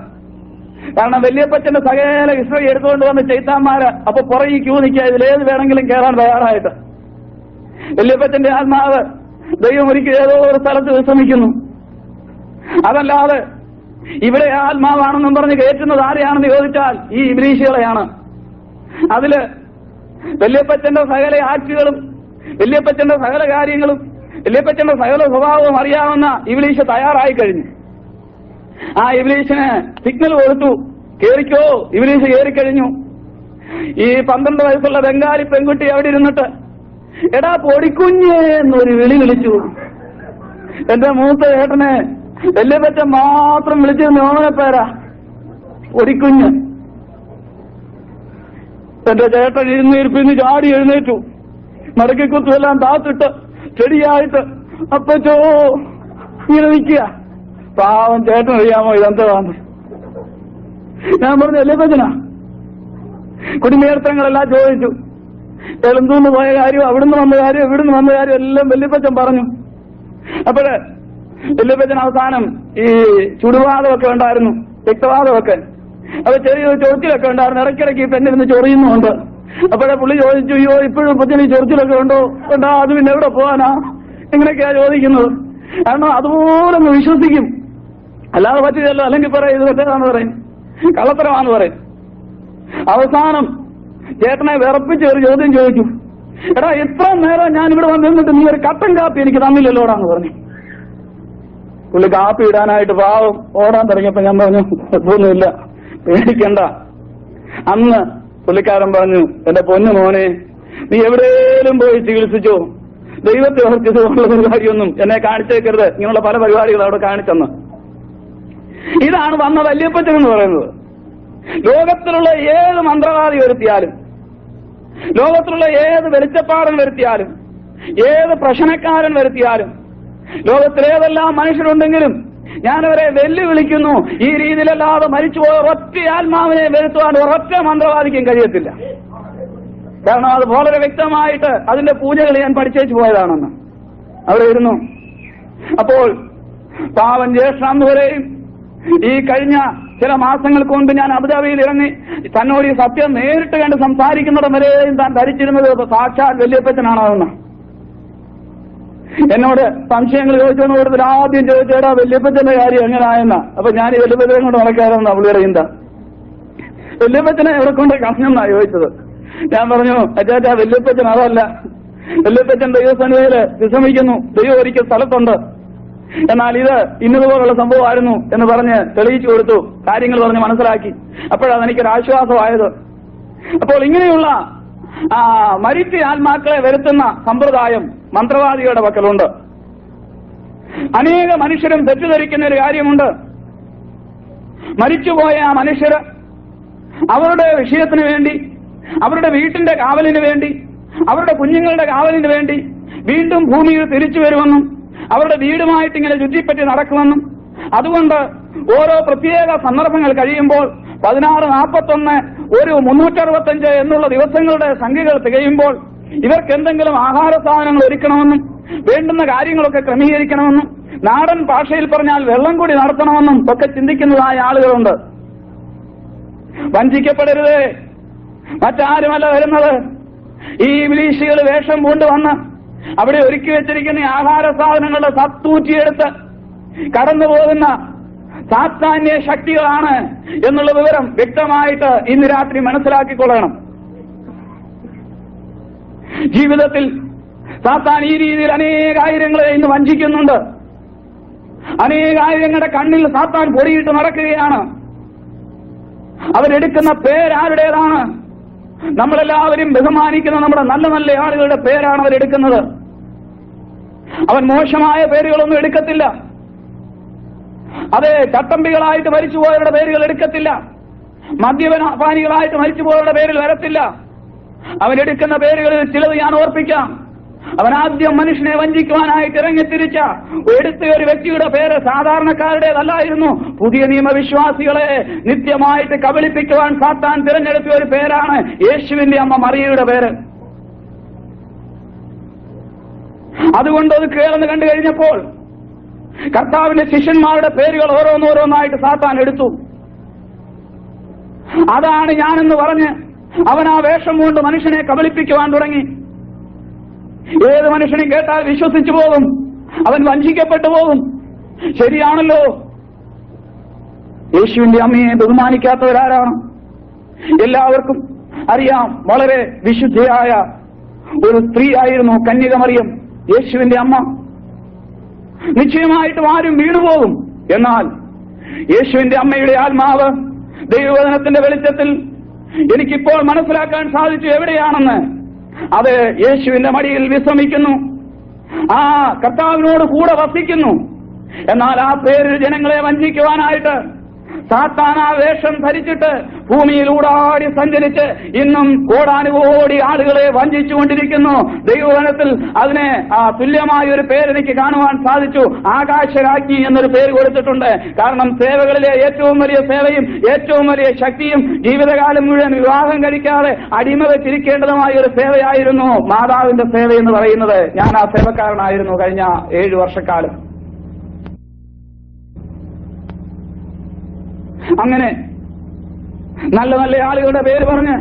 S1: കാരണം വല്യപ്പച്ചന്റെ സകല ഹിസ്റ്ററി എടുത്തുകൊണ്ട് വന്ന് ചെയ്ത്താന്മാര് അപ്പൊ പുറകെ ക്യൂ നിൽക്കുക, ഇതിലേത് വേണമെങ്കിലും കയറാൻ തയ്യാറായിട്ട്. വല്യപ്പച്ചന്റെ ആത്മാവ് ദൈവം ഒരിക്കലും ഏതോ ഒരു സ്ഥലത്ത് വിശ്രമിക്കുന്നു. അതല്ലാതെ ഇവിടെ ആത്മാവാണെന്നും പറഞ്ഞ് കയറ്റുന്നത് ആരെയാണെന്ന് ചോദിച്ചാൽ ഈ ഇബ്ലീസുകളെയാണ്. അതില് വല്യപ്പച്ചന്റെ സകല ആക്ടുകളും വല്യപ്പച്ചന്റെ സകല കാര്യങ്ങളും വല്യപ്പച്ചന്റെ സകല സ്വഭാവവും അറിയാവുന്ന ഇബ്ലീസ് തയ്യാറായി കഴിഞ്ഞു. ആ ഇബ്ലീസിന് സിഗ്നൽ കൊടുത്തു, കേറിക്കോ. ഇബ്ലീസ് കയറിക്കഴിഞ്ഞു. ഈ 12 വയസ്സുള്ള ബംഗാളി പെൺകുട്ടി അവിടെ ഇരുന്നിട്ട് എടാ പൊടിക്കുഞ്ഞ് എന്നൊരു വിളി വിളിച്ചു. എന്റെ മൂത്ത ചേട്ടനെ വല്യപ്പച്ചൻ മാത്രം വിളിച്ചിരുന്ന ഓമനപ്പേരാ പൊടിക്കുഞ്ഞ്. എന്റെ ചേട്ടൻ ഇരുന്നിരിപ്പിന്ന് ചാടി എഴുന്നേറ്റു, മടക്കിക്കുത്തുമെല്ലാം താത്തിട്ട് ചെടിയായിട്ട് അപ്പച്ചോ ഇങ്ങനെ നിൽക്കുക. പാവം ചേട്ടൻ അറിയാമോ ഇതെന്താണ്? ഞാൻ പറഞ്ഞു, വല്യപ്പച്ചനാ. കുടുംബേർത്തങ്ങളെല്ലാം ചോദിച്ചു. എളുന്തൂന്ന് പോയ കാര്യം, അവിടുന്ന് വന്ന കാര്യം, ഇവിടുന്ന് വന്ന കാര്യം എല്ലാം വല്യപ്പച്ചൻ പറഞ്ഞു. അപ്പോഴ് വല്യപ്പച്ചൻ അവസാനം ഈ ചുടുവാദമൊക്കെ ഉണ്ടായിരുന്നു, രക്തവാദമൊക്കെ. അപ്പൊ ചെറിയ ചൊറിച്ചിലൊക്കെ ഉണ്ടായിരുന്നു, ഇടയ്ക്കിടയ്ക്ക് പെണ്ണിരുന്ന് ചൊറിയുന്നുണ്ട്. അപ്പോഴേ പുള്ളി ചോദിച്ചു, അയ്യോ ഇപ്പോഴും കൊച്ചിന് ചൊറിച്ചിലൊക്കെ ഉണ്ടോ? ഉണ്ടാ, അത് പിന്നെ എവിടെ പോകാനാ? ഇങ്ങനെയൊക്കെയാ ചോദിക്കുന്നത്. കാരണം അതുപോലെ ഒന്ന് വിശ്വസിക്കും, അല്ലാതെ പറ്റില്ലല്ലോ. അല്ലെങ്കിൽ പറയും ഇത് തെറ്റേതാന്ന് പറയും, കള്ളത്തരമാണെന്ന് പറയും. അവസാനം ചേട്ടനെ വിറപ്പിച്ച് ഒരു ചോദ്യം ചോദിച്ചു, എടാ ഇത്ര നേരം ഞാനിവിടെ വന്നിരുന്നിട്ട് നീ ഒരു കട്ടൻ കാപ്പി എനിക്ക് തന്നില്ലല്ലോടാന്ന് പറഞ്ഞു. പുള്ളി കാപ്പി ഇടാനായിട്ട് പാവം ഓടാൻ തുടങ്ങിയപ്പോ ഞാൻ പറഞ്ഞു, ഒന്നുമില്ല, പേടിക്കണ്ട. അന്ന് പുള്ളിക്കാരൻ പറഞ്ഞു, എന്റെ പൊന്നു മോനെ, നീ എവിടെയും പോയി ചികിത്സിച്ചോ, ദൈവത്തെ ഓർത്തിതുള്ള പരിപാടിയൊന്നും എന്നെ കാണിച്ചേക്കരുത്. ഇങ്ങനെയുള്ള പല പരിപാടികൾ അവിടെ കാണിച്ചെന്ന്. ഇതാണ് വന്ന വല്യപ്പച്ചൻ എന്ന് പറയുന്നത്. ലോകത്തിലുള്ള ഏത് മന്ത്രവാദി വരുത്തിയാലും, ലോകത്തിലുള്ള ഏത് വെളിച്ചപ്പാടൻ വരുത്തിയാലും, ഏത് പ്രശ്നക്കാരൻ വരുത്തിയാലും, ലോകത്തിലേതെല്ലാം മനുഷ്യരുണ്ടെങ്കിലും ഞാനവരെ വെല്ലുവിളിക്കുന്നു, ഈ രീതിയിലല്ലാതെ മരിച്ചുപോയ ഒറ്റ ആത്മാവിനെ വരുത്തുവാൻ ഒരൊറ്റ മന്ത്രവാദിക്കും കഴിയത്തില്ല. കാരണം അത് വളരെ വ്യക്തമായിട്ട് അതിന്റെ പൂജകൾ ഞാൻ പഠിച്ചേച്ചു പോയതാണെന്ന് അവിടെ ഇരുന്നു. അപ്പോൾ പാവൻ ജ്യേഷ്ഠാന്ത് വരെയും ഈ കഴിഞ്ഞ ചില മാസങ്ങൾക്ക് മുൻപ് ഞാൻ അബുദാബിയിൽ ഇറങ്ങി തന്നോട് ഈ സത്യം നേരിട്ട് കണ്ട് സംസാരിക്കുന്നിടം വരെയും താൻ ധരിച്ചിരുന്നത് സാക്ഷാൽ വല്യപ്പച്ചനാണെന്ന്. എന്നോട് സംശയങ്ങൾ ചോദിച്ചെന്ന് കൂടുതൽ ആദ്യം ചോദിച്ചേടാ വല്യപ്പച്ചന്റെ കാര്യം എങ്ങനെയായെന്ന. അപ്പൊ ഞാൻ ഈ വല്യപ്പച്ചനെ കൊണ്ട് നടക്കാരെന്നാ പുള്ളി അറിയുന്ന. വല്യപ്പച്ചനെ എവിടെ കൊണ്ട് കളഞ്ഞെന്നാ ചോദിച്ചത്. ഞാൻ പറഞ്ഞു, അച്ചാച്ചാ വല്യപ്പച്ചൻ അതല്ല, വല്യപ്പച്ചൻ ദൈവസന്നിധിയില് വിശ്രമിക്കുന്നു, ദൈവം ഒരിക്കൽ സ്ഥലത്തുണ്ട്, എന്നാൽ ഇത് ഇന്നതുപോലുള്ള സംഭവമായിരുന്നു എന്ന് പറഞ്ഞ് തെളിയിച്ചു കൊടുത്തു, കാര്യങ്ങൾ പറഞ്ഞ് മനസ്സിലാക്കി. അപ്പോഴാണ് എനിക്കൊരു ആശ്വാസമായത്. അപ്പോൾ ഇങ്ങനെയുള്ള മരിച്ച ആത്മാക്കളെ വരുത്തുന്ന സമ്പ്രദായം മന്ത്രവാദികളുടെ പക്കലുണ്ട്. അനേക മനുഷ്യരും തെറ്റിദ്ധരിക്കുന്ന ഒരു കാര്യമുണ്ട്. മരിച്ചുപോയ ആ മനുഷ്യര് അവരുടെ വിഷയത്തിന് വേണ്ടി, അവരുടെ വീട്ടിന്റെ കാവലിന് വേണ്ടി, അവരുടെ കുഞ്ഞുങ്ങളുടെ കാവലിന് വേണ്ടി വീണ്ടും ഭൂമിയിൽ തിരിച്ചു വരുമെന്നും അവരുടെ വീടുമായിട്ട് ഇങ്ങനെ ചുറ്റിപ്പറ്റി നടക്കുമെന്നും അതുകൊണ്ട് ഓരോ പ്രത്യേക സന്ദർഭങ്ങൾ കഴിയുമ്പോൾ 16, 41, ഒരു 365 എന്നുള്ള ദിവസങ്ങളുടെ സംഖ്യകൾ തികയുമ്പോൾ ഇവർക്ക് എന്തെങ്കിലും ആഹാര സാധനങ്ങൾ ഒരുക്കണമെന്നും വേണ്ടുന്ന കാര്യങ്ങളൊക്കെ ക്രമീകരിക്കണമെന്നും നാടൻ ഭാഷയിൽ പറഞ്ഞാൽ വെള്ളം കൂടി നടത്തണമെന്നും ഒക്കെ ചിന്തിക്കുന്നതായ ആളുകളുണ്ട്. വഞ്ചിക്കപ്പെടരുത്. മറ്റാരുമല്ല വരുന്നത്. ഈ വിലീശികൾ വേഷം കൊണ്ടുവന്ന് അവിടെ ഒരുക്കി വെച്ചിരിക്കുന്ന ആഹാര സാധനങ്ങളുടെ സത്തൂറ്റിയെടുത്ത് കടന്നുപോകുന്ന സാത്താന്യ ശക്തികളാണ് എന്നുള്ള വിവരം വ്യക്തമായിട്ട് ഇന്ന് രാത്രി മനസ്സിലാക്കിക്കൊള്ളണം. ജീവിതത്തിൽ സാത്താൻ ഈ രീതിയിൽ അനേകായിരങ്ങളെ ഇന്ന് വഞ്ചിക്കുന്നുണ്ട്. അനേകായിരങ്ങളുടെ കണ്ണിൽ സാത്താൻ പൊടിയിട്ട് നടക്കുകയാണ്. അവരെടുക്കുന്ന പേരാരുടേതാണ്? നമ്മളെല്ലാവരും ബഹുമാനിക്കുന്ന നമ്മുടെ നല്ല നല്ല ആളുകളുടെ പേരാണ് അവരെടുക്കുന്നത്. അവൻ മോശമായ പേരുകളൊന്നും എടുക്കത്തില്ല. അതെ, ചട്ടമ്പികളായിട്ട് മരിച്ചുപോയവരുടെ പേരുകൾ എടുക്കത്തില്ല. മദ്യപാനികളായിട്ട് മരിച്ചുപോയവരുടെ പേരിൽ വരത്തില്ല. അവനെടുക്കുന്ന പേരുകളിൽ ചിലത് ഞാൻ ഓർപ്പിക്കാം. അവൻ ആദ്യം മനുഷ്യനെ വഞ്ചിക്കുവാനായിട്ട് ഇറങ്ങിത്തിരിച്ച എടുത്ത ഒരു വ്യക്തിയുടെ പേര് സാധാരണക്കാരുടേതല്ലായിരുന്നു. പുതിയ നിയമവിശ്വാസികളെ നിത്യമായിട്ട് കബളിപ്പിക്കുവാൻ സാത്താൻ തിരഞ്ഞെടുത്ത ഒരു പേരാണ് യേശുവിന്റെ അമ്മ മറിയയുടെ പേര്. അതുകൊണ്ട് അത് കേൾന്ന് കണ്ടു കഴിഞ്ഞപ്പോൾ കർത്താവിന്റെ ശിഷ്യന്മാരുടെ പേരുകൾ ഓരോന്നോരോന്നായിട്ട് സാത്താൻ എടുത്തു. അതാണ് ഞാനെന്ന് പറഞ്ഞ് അവൻ ആ വേഷം കൊണ്ട് മനുഷ്യനെ കബളിപ്പിക്കുവാൻ തുടങ്ങി. ഏത് മനുഷ്യനും കേട്ടാൽ വിശ്വസിച്ചു പോകും, അവൻ വഞ്ചിക്കപ്പെട്ടു പോകും. ശരിയാണല്ലോ. യേശുവിന്റെ അമ്മയെ ബഹുമാനിക്കാത്തവരാരാണ്? എല്ലാവർക്കും അറിയാം, വളരെ വിശുദ്ധയായ ഒരു സ്ത്രീ ആയിരുന്നു കന്യക മറിയം, യേശുവിന്റെ അമ്മ. നിശ്ചയമായിട്ടും ആരും വീണുപോകും. എന്നാൽ യേശുവിന്റെ അമ്മയുടെ ആത്മാവ് ദൈവവചനത്തിന്റെ വെളിച്ചത്തിൽ എനിക്കിപ്പോൾ മനസ്സിലാക്കാൻ സാധിച്ചു എവിടെയാണെന്ന്. അത് യേശുവിന്റെ മടിയിൽ വിശ്രമിക്കുന്നു, ആ കർത്താവിനോട് കൂടെ വസിക്കുന്നു. എന്നാൽ ആ പേരിൽ ജനങ്ങളെ വഞ്ചിക്കുവാനായിട്ട് സാത്താൻ ആ വേഷം ധരിച്ചിട്ട് ഭൂമിയിൽ ഊടാടി സഞ്ചരിച്ച് ഇന്നും കോടാനുകോടി ആളുകളെ വഞ്ചിച്ചുകൊണ്ടിരിക്കുന്നു. ദൈവവചനത്തിൽ അതിനെ തുല്യമായ ഒരു പേരെനിക്ക് കാണുവാൻ സാധിച്ചു. ആകാശരാജ്ഞി എന്നൊരു പേര് കൊടുത്തിട്ടുണ്ട്. കാരണം സേവകളിലെ ഏറ്റവും വലിയ സേവയും ഏറ്റവും വലിയ ശക്തിയും ജീവിതകാലം മുഴുവൻ വിവാഹം കഴിക്കാതെ അടിമ വെച്ചിരിക്കേണ്ടതുമായ ഒരു സേവയായിരുന്നു മാതാവിന്റെ സേവ എന്ന് പറയുന്നത്. ഞാൻ ആ സേവക്കാരനായിരുന്നു കഴിഞ്ഞ 7 വർഷക്കാലം. അങ്ങനെ നല്ല നല്ല ആളുകളുടെ പേര് പറഞ്ഞ്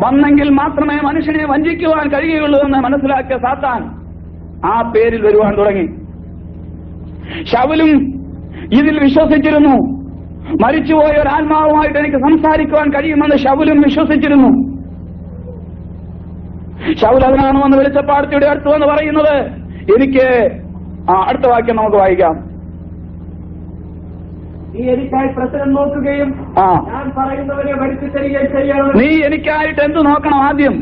S1: വന്നെങ്കിൽ മാത്രമേ മനുഷ്യനെ വഞ്ചിക്കുവാൻ കഴിയുകയുള്ളൂ എന്ന് മനസ്സിലാക്കിയ സാത്താൻ ആ പേരിൽ വരുവാൻ തുടങ്ങി. ശൗലും ഇതിൽ വിശ്വസിച്ചിരുന്നു. മരിച്ചുപോയ ഒരു ആത്മാവുമായിട്ട് എനിക്ക് സംസാരിക്കുവാൻ കഴിയുമെന്ന് ശൗലും വിശ്വസിച്ചിരുന്നു. ശൗൽ അതിനാണ് വന്ന് വെളിച്ചപ്പാടത്തിയുടെ അടുത്ത് എന്ന് പറയുന്നത്. എനിക്ക് അടുത്ത വാക്യം നമുക്ക് വായിക്കാം.
S2: നീ എനിക്കായി പ്രശ്നം നോക്കുകയും ഞാൻ പറയുന്നവരെ വരുത്തി തരികയും ചെയ്യണം.
S1: നീ എനിക്കായിട്ട് എന്ത് നോക്കണം? ആദ്യം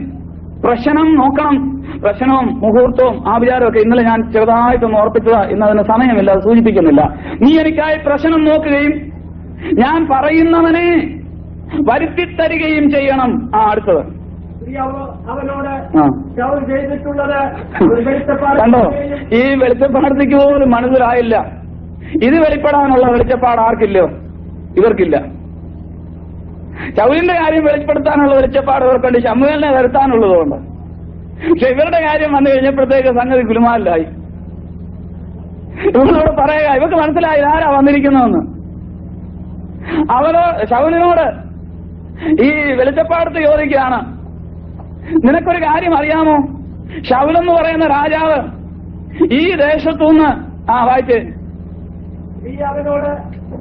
S1: പ്രശ്നം നോക്കണം. പ്രശ്നവും മുഹൂർത്തവും ആ വിചാരമൊക്കെ ഇന്നലെ ഞാൻ ചെറുതായിട്ടൊന്ന് ഓർപ്പിച്ചതാ. ഇന്ന് അതിന് സമയമില്ല, അത് സൂചിപ്പിക്കുന്നില്ല. നീ എനിക്കായി പ്രശ്നം നോക്കുകയും ഞാൻ പറയുന്നവനെ വരുത്തിത്തരികയും ചെയ്യണം. അടുത്തത്
S2: അവനോട് ചെയ്തിട്ടുള്ളത്
S1: കണ്ടോ? ഈ വെളിച്ചപ്പാടത്തേക്ക് പോലും മനസ്സിലായില്ല. ഇത് വെളിപ്പെടാനുള്ള വെളിച്ചപ്പാട് ആർക്കില്ലോ? ഇവർക്കില്ല. ശൗലിന്റെ കാര്യം വെളിപ്പെടുത്താനുള്ള വെളിച്ചപ്പാട് ഇവർക്കുണ്ട്, ശമൂവേലിനെ വരുത്താനുള്ളതുകൊണ്ട്. പക്ഷെ ഇവരുടെ കാര്യം വന്നു കഴിഞ്ഞപ്പോഴത്തേക്ക് സംഗതി ഗുലുമാലിലായി. ഇവരോട് പറയുക, ഇവർക്ക് മനസ്സിലായി ആരാ വന്നിരിക്കുന്നതെന്ന്. അവര് ശൗലിനോട് ഈ വെളിച്ചപ്പാടത്ത് ചോദിക്കുകയാണ്, നിനക്കൊരു കാര്യം അറിയാമോ? ശൗലെന്ന് പറയുന്ന രാജാവ് ഈ ദേശത്തുനിന്ന് വായിച്ച്
S2: നീ അവനോട്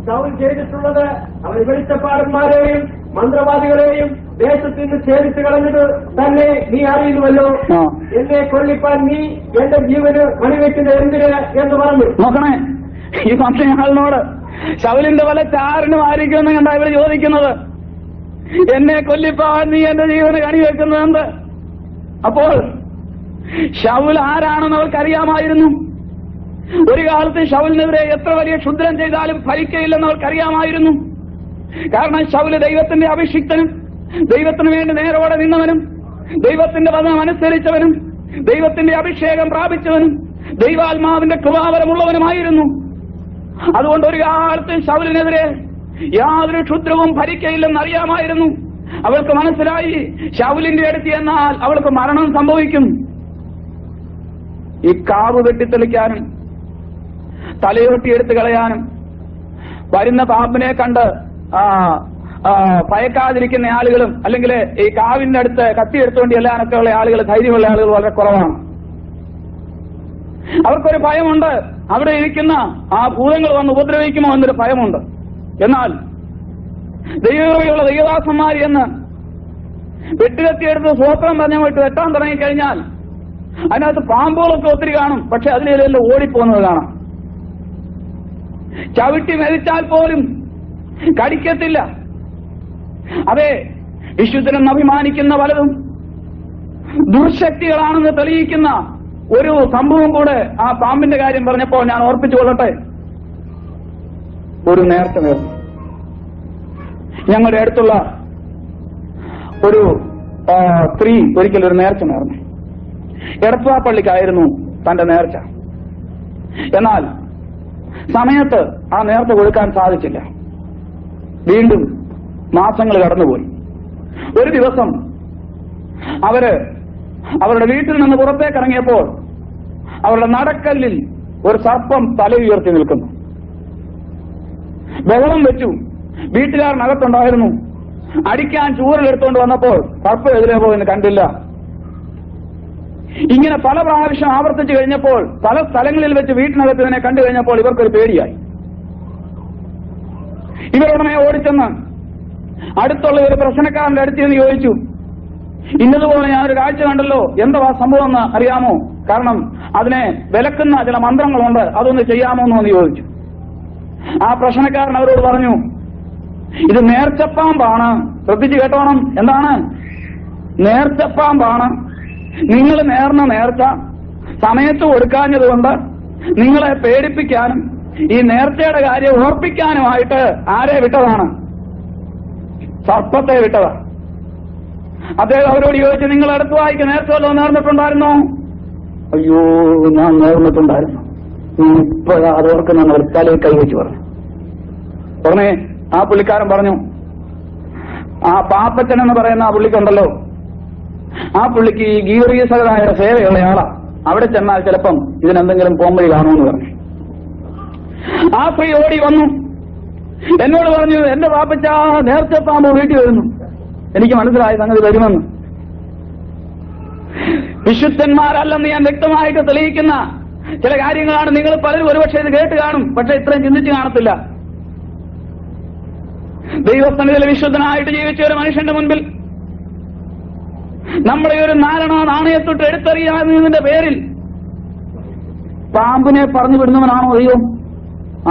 S2: ശൗൽ ചെയ്തിട്ടുള്ളത് അവൻ വെളിച്ചപ്പാടന്മാരെയും മന്ത്രവാദികളെയും ദേശത്ത് നിന്ന് ഛേദിച്ചു കളഞ്ഞത് തന്നെ നീ അറിയുന്നുവല്ലോ. എന്നെ കൊല്ലിപ്പാൻ നീ എന്റെ ജീവന് മണിവെക്കുന്നത് എന്തിന് എന്ന് പറഞ്ഞു.
S1: നോക്കണേ, ഈ സംശയങ്ങളോട് ശൗലിന്റെ വല്ല ചാരനും ആയിരിക്കുമെന്ന് കണ്ടാ ഇവര് ചോദിക്കുന്നത്. എന്നെ കൊല്ലിപ്പാൻ നീ എന്റെ ജീവന് കണിവെക്കുന്നത് എന്ത്? അപ്പോൾ ശൗൽ ആരാണെന്ന് അവർക്കറിയാമായിരുന്നു. ഒരു കാലത്ത് ശൗലിനെതിരെ എത്ര വലിയ ക്ഷുദ്രം ചെയ്താലും ഫലിക്കയില്ലെന്ന് അവർക്കറിയാമായിരുന്നു. കാരണം ശൗല് ദൈവത്തിന്റെ അഭിഷിക്തനും ദൈവത്തിന് വേണ്ടി നേരോടെ നിന്നവനും ദൈവത്തിന്റെ വചനം അനുസരിച്ചവനും ദൈവത്തിന്റെ അഭിഷേകം പ്രാപിച്ചവനും ദൈവാത്മാവിന്റെ കൃപാവരമുള്ളവനുമായിരുന്നു. അതുകൊണ്ട് ഒരു കാലത്ത് ശൗലിനെതിരെ യാതൊരു ക്ഷുദ്രവും ഫലിക്കയില്ലെന്ന് അറിയാമായിരുന്നു. അവൾക്ക് മനസ്സിലായി, ശൗലിന്റെ അടുത്ത് എന്നാൽ അവൾക്ക് മരണം സംഭവിക്കും. ഈ കാവ് വെട്ടിത്തെളിക്കാനും തലയൊട്ടിയെടുത്ത് കളയാനും വരുന്ന പാമ്പിനെ കണ്ട് ഭയക്കാതിരിക്കുന്ന ആളുകളും അല്ലെങ്കിൽ ഈ കാവിന്റെ അടുത്ത് കത്തിയെടുത്തുകൊണ്ട് ചെല്ലാനൊക്കെ ഉള്ള ആളുകൾ, ധൈര്യമുള്ള ആളുകൾ വളരെ കുറവാണ്. അവർക്കൊരു ഭയമുണ്ട്, അവിടെ ഇരിക്കുന്ന ആ ഭൂതങ്ങൾ വന്ന് ഉപദ്രവിക്കുമോ എന്നൊരു ഭയമുണ്ട്. എന്നാൽ ദൈവകൃപയുള്ള ദൈവദാസന്മാർ എന്ന് വെട്ടുകത്തിയെടുത്ത് സ്വോത്രം പറഞ്ഞ പോയിട്ട് വെട്ടാൻ തുടങ്ങിക്കഴിഞ്ഞാൽ അതിനകത്ത് പാമ്പുകളൊക്കെ ഒത്തിരി കാണും. പക്ഷെ അതിലെല്ലാം ഓടിപ്പോകുന്നത് കാണാം. ചവിട്ടി മെതിച്ചാൽ പോലും കടിക്കത്തില്ല. അതെ, വിശുദ്ധനെന്ന് അഭിമാനിക്കുന്ന പലതും ദുർശക്തികളാണെന്ന് തെളിയിക്കുന്ന ഒരു സംഭവം കൂടെ ആ പാമ്പിന്റെ കാര്യം പറഞ്ഞപ്പോൾ ഞാൻ ഓർപ്പിച്ചുകൊള്ളട്ടെ. ഒരു നേർച്ച നേർന്നു. ഞങ്ങളുടെ അടുത്തുള്ള ഒരു സ്ത്രീ ഒരിക്കലൊരു നേർച്ച നേർന്നു. എടത്വാ പള്ളിക്കായിരുന്നു തന്റെ നേർച്ച. എന്നാൽ സമയത്ത് ആ നേർച്ച കൊടുക്കാൻ സാധിച്ചില്ല. വീണ്ടും മാസങ്ങൾ കടന്നുപോയി. ഒരു ദിവസം അവരുടെ വീട്ടിൽ നിന്ന് പുറത്തേക്ക് ഇറങ്ങിയപ്പോൾ അവരുടെ നടക്കല്ലിൽ ഒരു സർപ്പം തല ഉയർത്തി നിൽക്കുന്നു. ബഹളം വെച്ചു. വീട്ടുകാരനകത്തുണ്ടായിരുന്നു. അടിക്കാൻ ചൂരലെടുത്തുകൊണ്ട് വന്നപ്പോൾ സർപ്പം എതിരെ പോയെന്ന് കണ്ടില്ല. ഇങ്ങനെ പല പ്രാവശ്യം ആവർത്തിച്ചു കഴിഞ്ഞപ്പോൾ പല സ്ഥലങ്ങളിൽ വെച്ച് വീട്ടിനകത്ത് ഇതിനെ കണ്ടു കഴിഞ്ഞപ്പോൾ ഇവർക്കൊരു പേടിയായി. ഇവരുടനെ ഓടിച്ചെന്ന് അടുത്തുള്ള ഒരു പ്രശ്നക്കാരന്റെ അടുത്ത് നിന്ന് ചോദിച്ചു, ഇന്നതുപോലെ ഞാനൊരു കാഴ്ച കണ്ടല്ലോ, എന്താ സംഭവം എന്ന് അറിയാമോ? കാരണം അതിനെ വിലക്കുന്ന ചില മന്ത്രങ്ങളുണ്ട്, അതൊന്ന് ചെയ്യാമോ എന്ന് ചോദിച്ചു. ആ പ്രശ്നക്കാരൻ അവരോട് പറഞ്ഞു, ഇത് നേർച്ചപ്പാമ്പാണ്, ശ്രദ്ധിച്ചു കേട്ടോണം. എന്താണ്? നേർച്ചപ്പാമ്പാണ്. നിങ്ങൾ നേർന്ന നേർച്ച സമയത്ത് കൊടുക്കാഞ്ഞതുകൊണ്ട് നിങ്ങളെ പേടിപ്പിക്കാനും ഈ നേർച്ചയുടെ കാര്യം ഓർപ്പിക്കാനുമായിട്ട് ആരെ വിട്ടതാണ്? സർപ്പത്തെ വിട്ടതാ. അദ്ദേഹം അവരോട് ചോദിച്ചു, നിങ്ങൾ അടുത്ത് വായിക്ക് നേർച്ച വല്ലതും നേർന്നിട്ടുണ്ടായിരുന്നോ? അയ്യോ, ഞാൻ നേർന്നിട്ടുണ്ടായിരുന്നു. ഇപ്പോഴാ അതോർക്ക് ഞങ്ങൾ തലയിൽ കൈവച്ച് പറഞ്ഞു. ഉടനെ ആ പുള്ളിക്കാരൻ പറഞ്ഞു, ആ പാപ്പച്ചൻ എന്ന് പറയുന്ന ആ പുള്ളിക്കുണ്ടല്ലോ, ആ പുള്ളിക്ക് ഈ ഗീവർഗീസകരായ സേവയുള്ള ആളാ. അവിടെ ചെന്നാൽ ചിലപ്പം ഇതിനെന്തെങ്കിലും പോംവഴി കാണുമെന്ന് പറഞ്ഞു. ആ സ്ത്രീ ഓടി വന്നു. എന്നോട് പറഞ്ഞു, എന്റെ പാപ്പച്ച നേരത്തെ പാമ്പ് വീട്ടിൽ വരുന്നു. എനിക്ക് മനസ്സിലായി സംഗതി വരുമെന്ന്. വിശുദ്ധന്മാരല്ലെന്ന് ഞാൻ വ്യക്തമായിട്ട് തെളിയിക്കുന്ന ചില കാര്യങ്ങളാണ്. നിങ്ങൾ പലരും ഒരുപക്ഷെ ഇത് കേട്ട് കാണും, പക്ഷെ ഇത്രയും ചിന്തിച്ച് കാണത്തില്ല. ദൈവസന്നിധിയിൽ വിശുദ്ധനായിട്ട് ജീവിച്ച ഒരു മനുഷ്യന്റെ മുൻപിൽ നമ്മളെ ഒരു നാണയത്തൊട്ട് എടുത്തെറിയാതിന്റെ പേരിൽ പാമ്പിനെ പറഞ്ഞു വിടുന്നവനാണോ ദൈവം?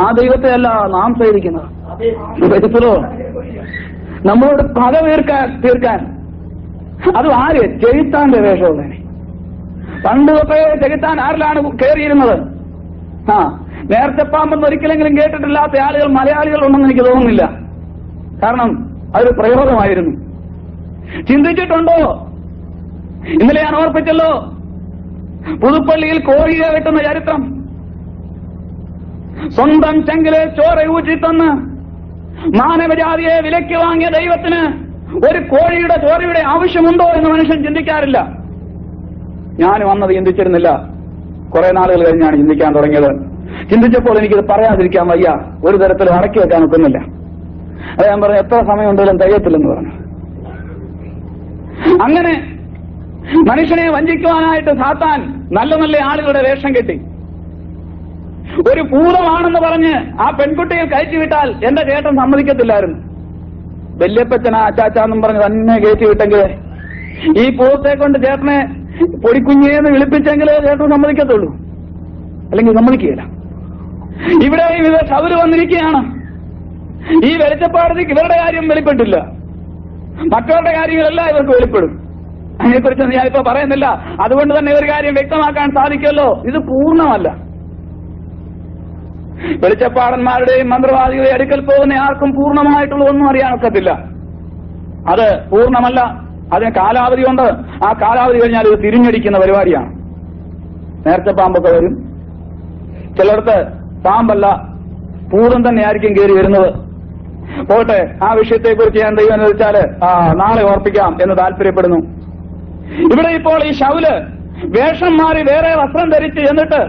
S1: ആ ദൈവത്തെ അല്ല നാം സേവിക്കുന്നത്. നമ്മളോട് പക തീർക്കാൻ അത് ആര്? ചെകുത്താന്റെ വേഷമുള്ളതിനെ. പണ്ട് തൊട്ടേ ചെകുത്താൻ ആരിലാണ് കയറിയിരുന്നത്? നേരത്തെ പാമ്പെന്ന് ഒരിക്കലെങ്കിലും കേട്ടിട്ടില്ലാത്ത ആളുകൾ മലയാളികൾ ഉണ്ടെന്ന് എനിക്ക് തോന്നുന്നില്ല. കാരണം അതൊരു പ്രയോഗമായിരുന്നു. ചിന്തിച്ചിട്ടുണ്ടോ? ഇന്നലെ ഞാൻ ഓർപ്പിച്ചല്ലോ, പുതുപ്പള്ളിയിൽ കോഴിയെ വെട്ടുന്ന ചരിത്രം. സ്വന്തം ചെങ്കിലെ ചോര ഊറ്റിത്തന്ന് മാനവജാതിയെ വിലയ്ക്ക് വാങ്ങിയ ദൈവത്തിന് ഒരു കോഴിയുടെ ചോരയുടെ ആവശ്യമുണ്ടോ എന്ന് മനുഷ്യൻ ചിന്തിക്കാറില്ല. ഞാൻ വന്നത് ചിന്തിച്ചിരുന്നില്ല, കുറെ നാളുകൾ കഴിഞ്ഞാണ് ചിന്തിക്കാൻ തുടങ്ങിയത്. ചിന്തിച്ചപ്പോൾ എനിക്കിത് പറയാതിരിക്കാൻ വയ്യ, ഒരു തരത്തിൽ അടക്കി വെക്കാൻ ഒക്കുന്നില്ല. അത് ഞാൻ പറഞ്ഞു, എത്ര സമയം ഉണ്ടെങ്കിലും തികയത്തില്ലെന്ന് പറഞ്ഞു. അങ്ങനെ മനുഷ്യനെ വഞ്ചിക്കുവാനായിട്ട് സാത്താൻ നല്ല നല്ല ആളുകളുടെ വേഷം കെട്ടി ഒരു ഭൂതമാണെന്ന് പറഞ്ഞ് ആ പെൺകുട്ടിയെ കയറ്റിവിട്ടാൽ എന്റെ ചേട്ടൻ സമ്മതിക്കത്തില്ലായിരുന്നു. വല്യപ്പച്ചനാ അച്ചാച്ചാന്നും പറഞ്ഞ് തന്നെ കയറ്റിവിട്ടെങ്കിൽ ഈ ഭൂതത്തെ കൊണ്ട് ചേട്ടനെ പൊടിക്കുഞ്ഞേന്ന് വിളിപ്പിച്ചെങ്കിലേ ചേട്ടൻ സമ്മതിക്കത്തുള്ളൂ, അല്ലെങ്കിൽ സമ്മതിക്കുകയില്ല. ഇവിടെയും ഇത് ശൗര് വന്നിരിക്കുകയാണ്. ഈ വെളിച്ചപ്പാടത്തേക്ക് ഇവരുടെ കാര്യം വെളിപ്പെട്ടില്ല, മറ്റവരുടെ കാര്യങ്ങളെല്ലാം ഇവർക്ക് വെളിപ്പെടും. അതിനെക്കുറിച്ച് ഞാൻ ഇപ്പൊ പറയുന്നില്ല. അതുകൊണ്ട് തന്നെ ഒരു കാര്യം വ്യക്തമാക്കാൻ സാധിക്കുമല്ലോ, ഇത് പൂർണ്ണമല്ല. വെളിച്ചപ്പാടന്മാരുടെയും മന്ത്രവാദികളുടെ അടുക്കൽ പോകുന്ന ആർക്കും പൂർണ്ണമായിട്ടുള്ള ഒന്നും അറിയാൻ ഒക്കത്തില്ല. അത് പൂർണ്ണമല്ല, അതിന് കാലാവധിയുണ്ട്. ആ കാലാവധി കഴിഞ്ഞാൽ ഇത് തിരിഞ്ഞടിക്കുന്ന പരിപാടിയാണ്. നേരത്തെ പാമ്പൊക്കെ വരും, ചിലടത്ത് പാമ്പല്ല ഭൂതം തന്നെയായിരിക്കും കയറി വരുന്നത്. പോട്ടെ, ആ വിഷയത്തെക്കുറിച്ച് ഞാൻ ദൈവം അനുവദിച്ചാല് നാളെ ഓർപ്പിക്കാം എന്ന് താല്പര്യപ്പെടുന്നു. ഇവിടെ ഇപ്പോൾ ഈ ശൗല് വേഷം മാറി വേറെ വസ്ത്രം ധരിച്ച് എന്നിട്ട്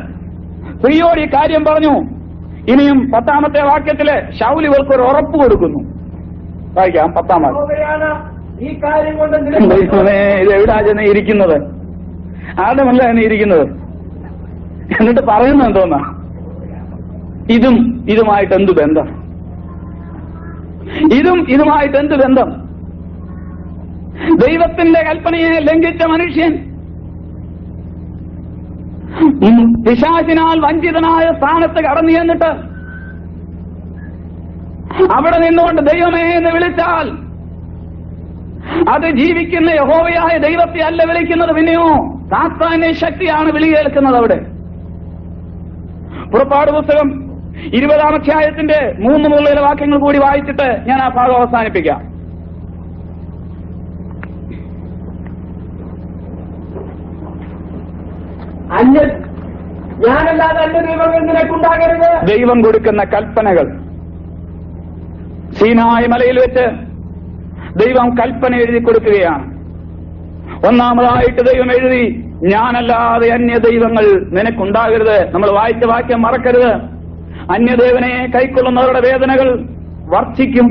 S1: സ്ത്രീയോട് ഈ കാര്യം പറഞ്ഞു. ഇനിയും 10ാമത്തെ വാക്യത്തില് ശൗല് ഇവർക്ക് ഒരു ഉറപ്പ് കൊടുക്കുന്നു. വായിക്കാം 10ാം വാക്യം.
S2: ഈ കാര്യം കൊണ്ട്
S1: ഇത് എവിടാ ചെന്ന് ഇരിക്കുന്നത്? ആരുടെ മുന്നിലാണ് ഇരിക്കുന്നത്? എന്നിട്ട് പറയുന്നത് എന്തോന്നാ? ഇതുമായിട്ട് എന്ത് ബന്ധം? ഇതുമായിട്ട് എന്ത് ബന്ധം? ദൈവത്തിന്റെ കൽപ്പനയെ ലംഘിച്ച മനുഷ്യൻ പിശാചിനാൽ വഞ്ചിതനായ സ്ഥാനത്ത് കടന്നു ചെന്നിട്ട് അവിടെ നിന്നുകൊണ്ട് ദൈവമേ എന്ന് വിളിച്ചാൽ അത് ജീവിക്കുന്ന യഹോവയായ ദൈവത്തെ അല്ല വിളിക്കുന്നത്, പിന്നെയോ സാത്താന്യ ശക്തിയാണ് വിളി കേൾക്കുന്നത്. അവിടെ പുറപ്പാട് പുസ്തകം 20ാം അധ്യായത്തിന്റെ 3 മുതലുള്ള വാക്യങ്ങൾ കൂടി വായിച്ചിട്ട് ഞാൻ ആ ഭാഗം അവസാനിപ്പിക്കാം.
S2: ഞാനല്ലാതെ അന്യ ദൈവങ്ങൾ നിനക്കുണ്ടാകരുത്.
S1: ദൈവം കൊടുക്കുന്ന കൽപ്പനകൾ. സീനായി മലയിൽ വെച്ച് ദൈവം കൽപ്പന എഴുതി കൊടുക്കുകയാണ്. ഒന്നാമതായിട്ട് ദൈവം എഴുതി, ഞാനല്ലാതെ അന്യ ദൈവങ്ങൾ നിനക്കുണ്ടാകരുത്. നമ്മൾ വായിച്ച വാക്യം മറക്കരുത്. അന്യദേവനെ കൈക്കൊള്ളുന്നവരുടെ വേദനകൾ വർദ്ധിക്കും.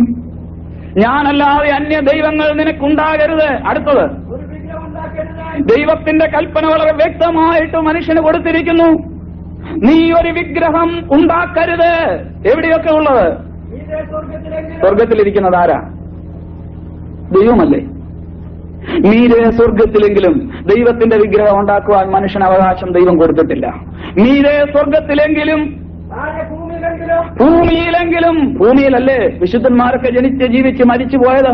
S1: ഞാനല്ലാതെ അന്യ ദൈവങ്ങൾ നിനക്കുണ്ടാകരുത്. അടുത്തത്, ദൈവത്തിന്റെ കൽപ്പന വളരെ വ്യക്തമായിട്ട് മനുഷ്യന് കൊടുത്തിരിക്കുന്നു. നീ ഒരു വിഗ്രഹം ഉണ്ടാക്കരുത്. എവിടെയൊക്കെ ഉള്ളത്? സ്വർഗത്തിലിരിക്കുന്നത് ആരാ? ദൈവമല്ലേ? മീരെ സ്വർഗത്തിലെങ്കിലും ദൈവത്തിന്റെ വിഗ്രഹം ഉണ്ടാക്കുവാൻ മനുഷ്യന് അവകാശം ദൈവം കൊടുത്തിട്ടില്ല. മീരെ സ്വർഗത്തിലെങ്കിലും ഭൂമിയിലെങ്കിലും. ഭൂമിയിലല്ലേ വിശുദ്ധന്മാരൊക്കെ ജനിച്ച് ജീവിച്ച് മരിച്ചു പോയത്?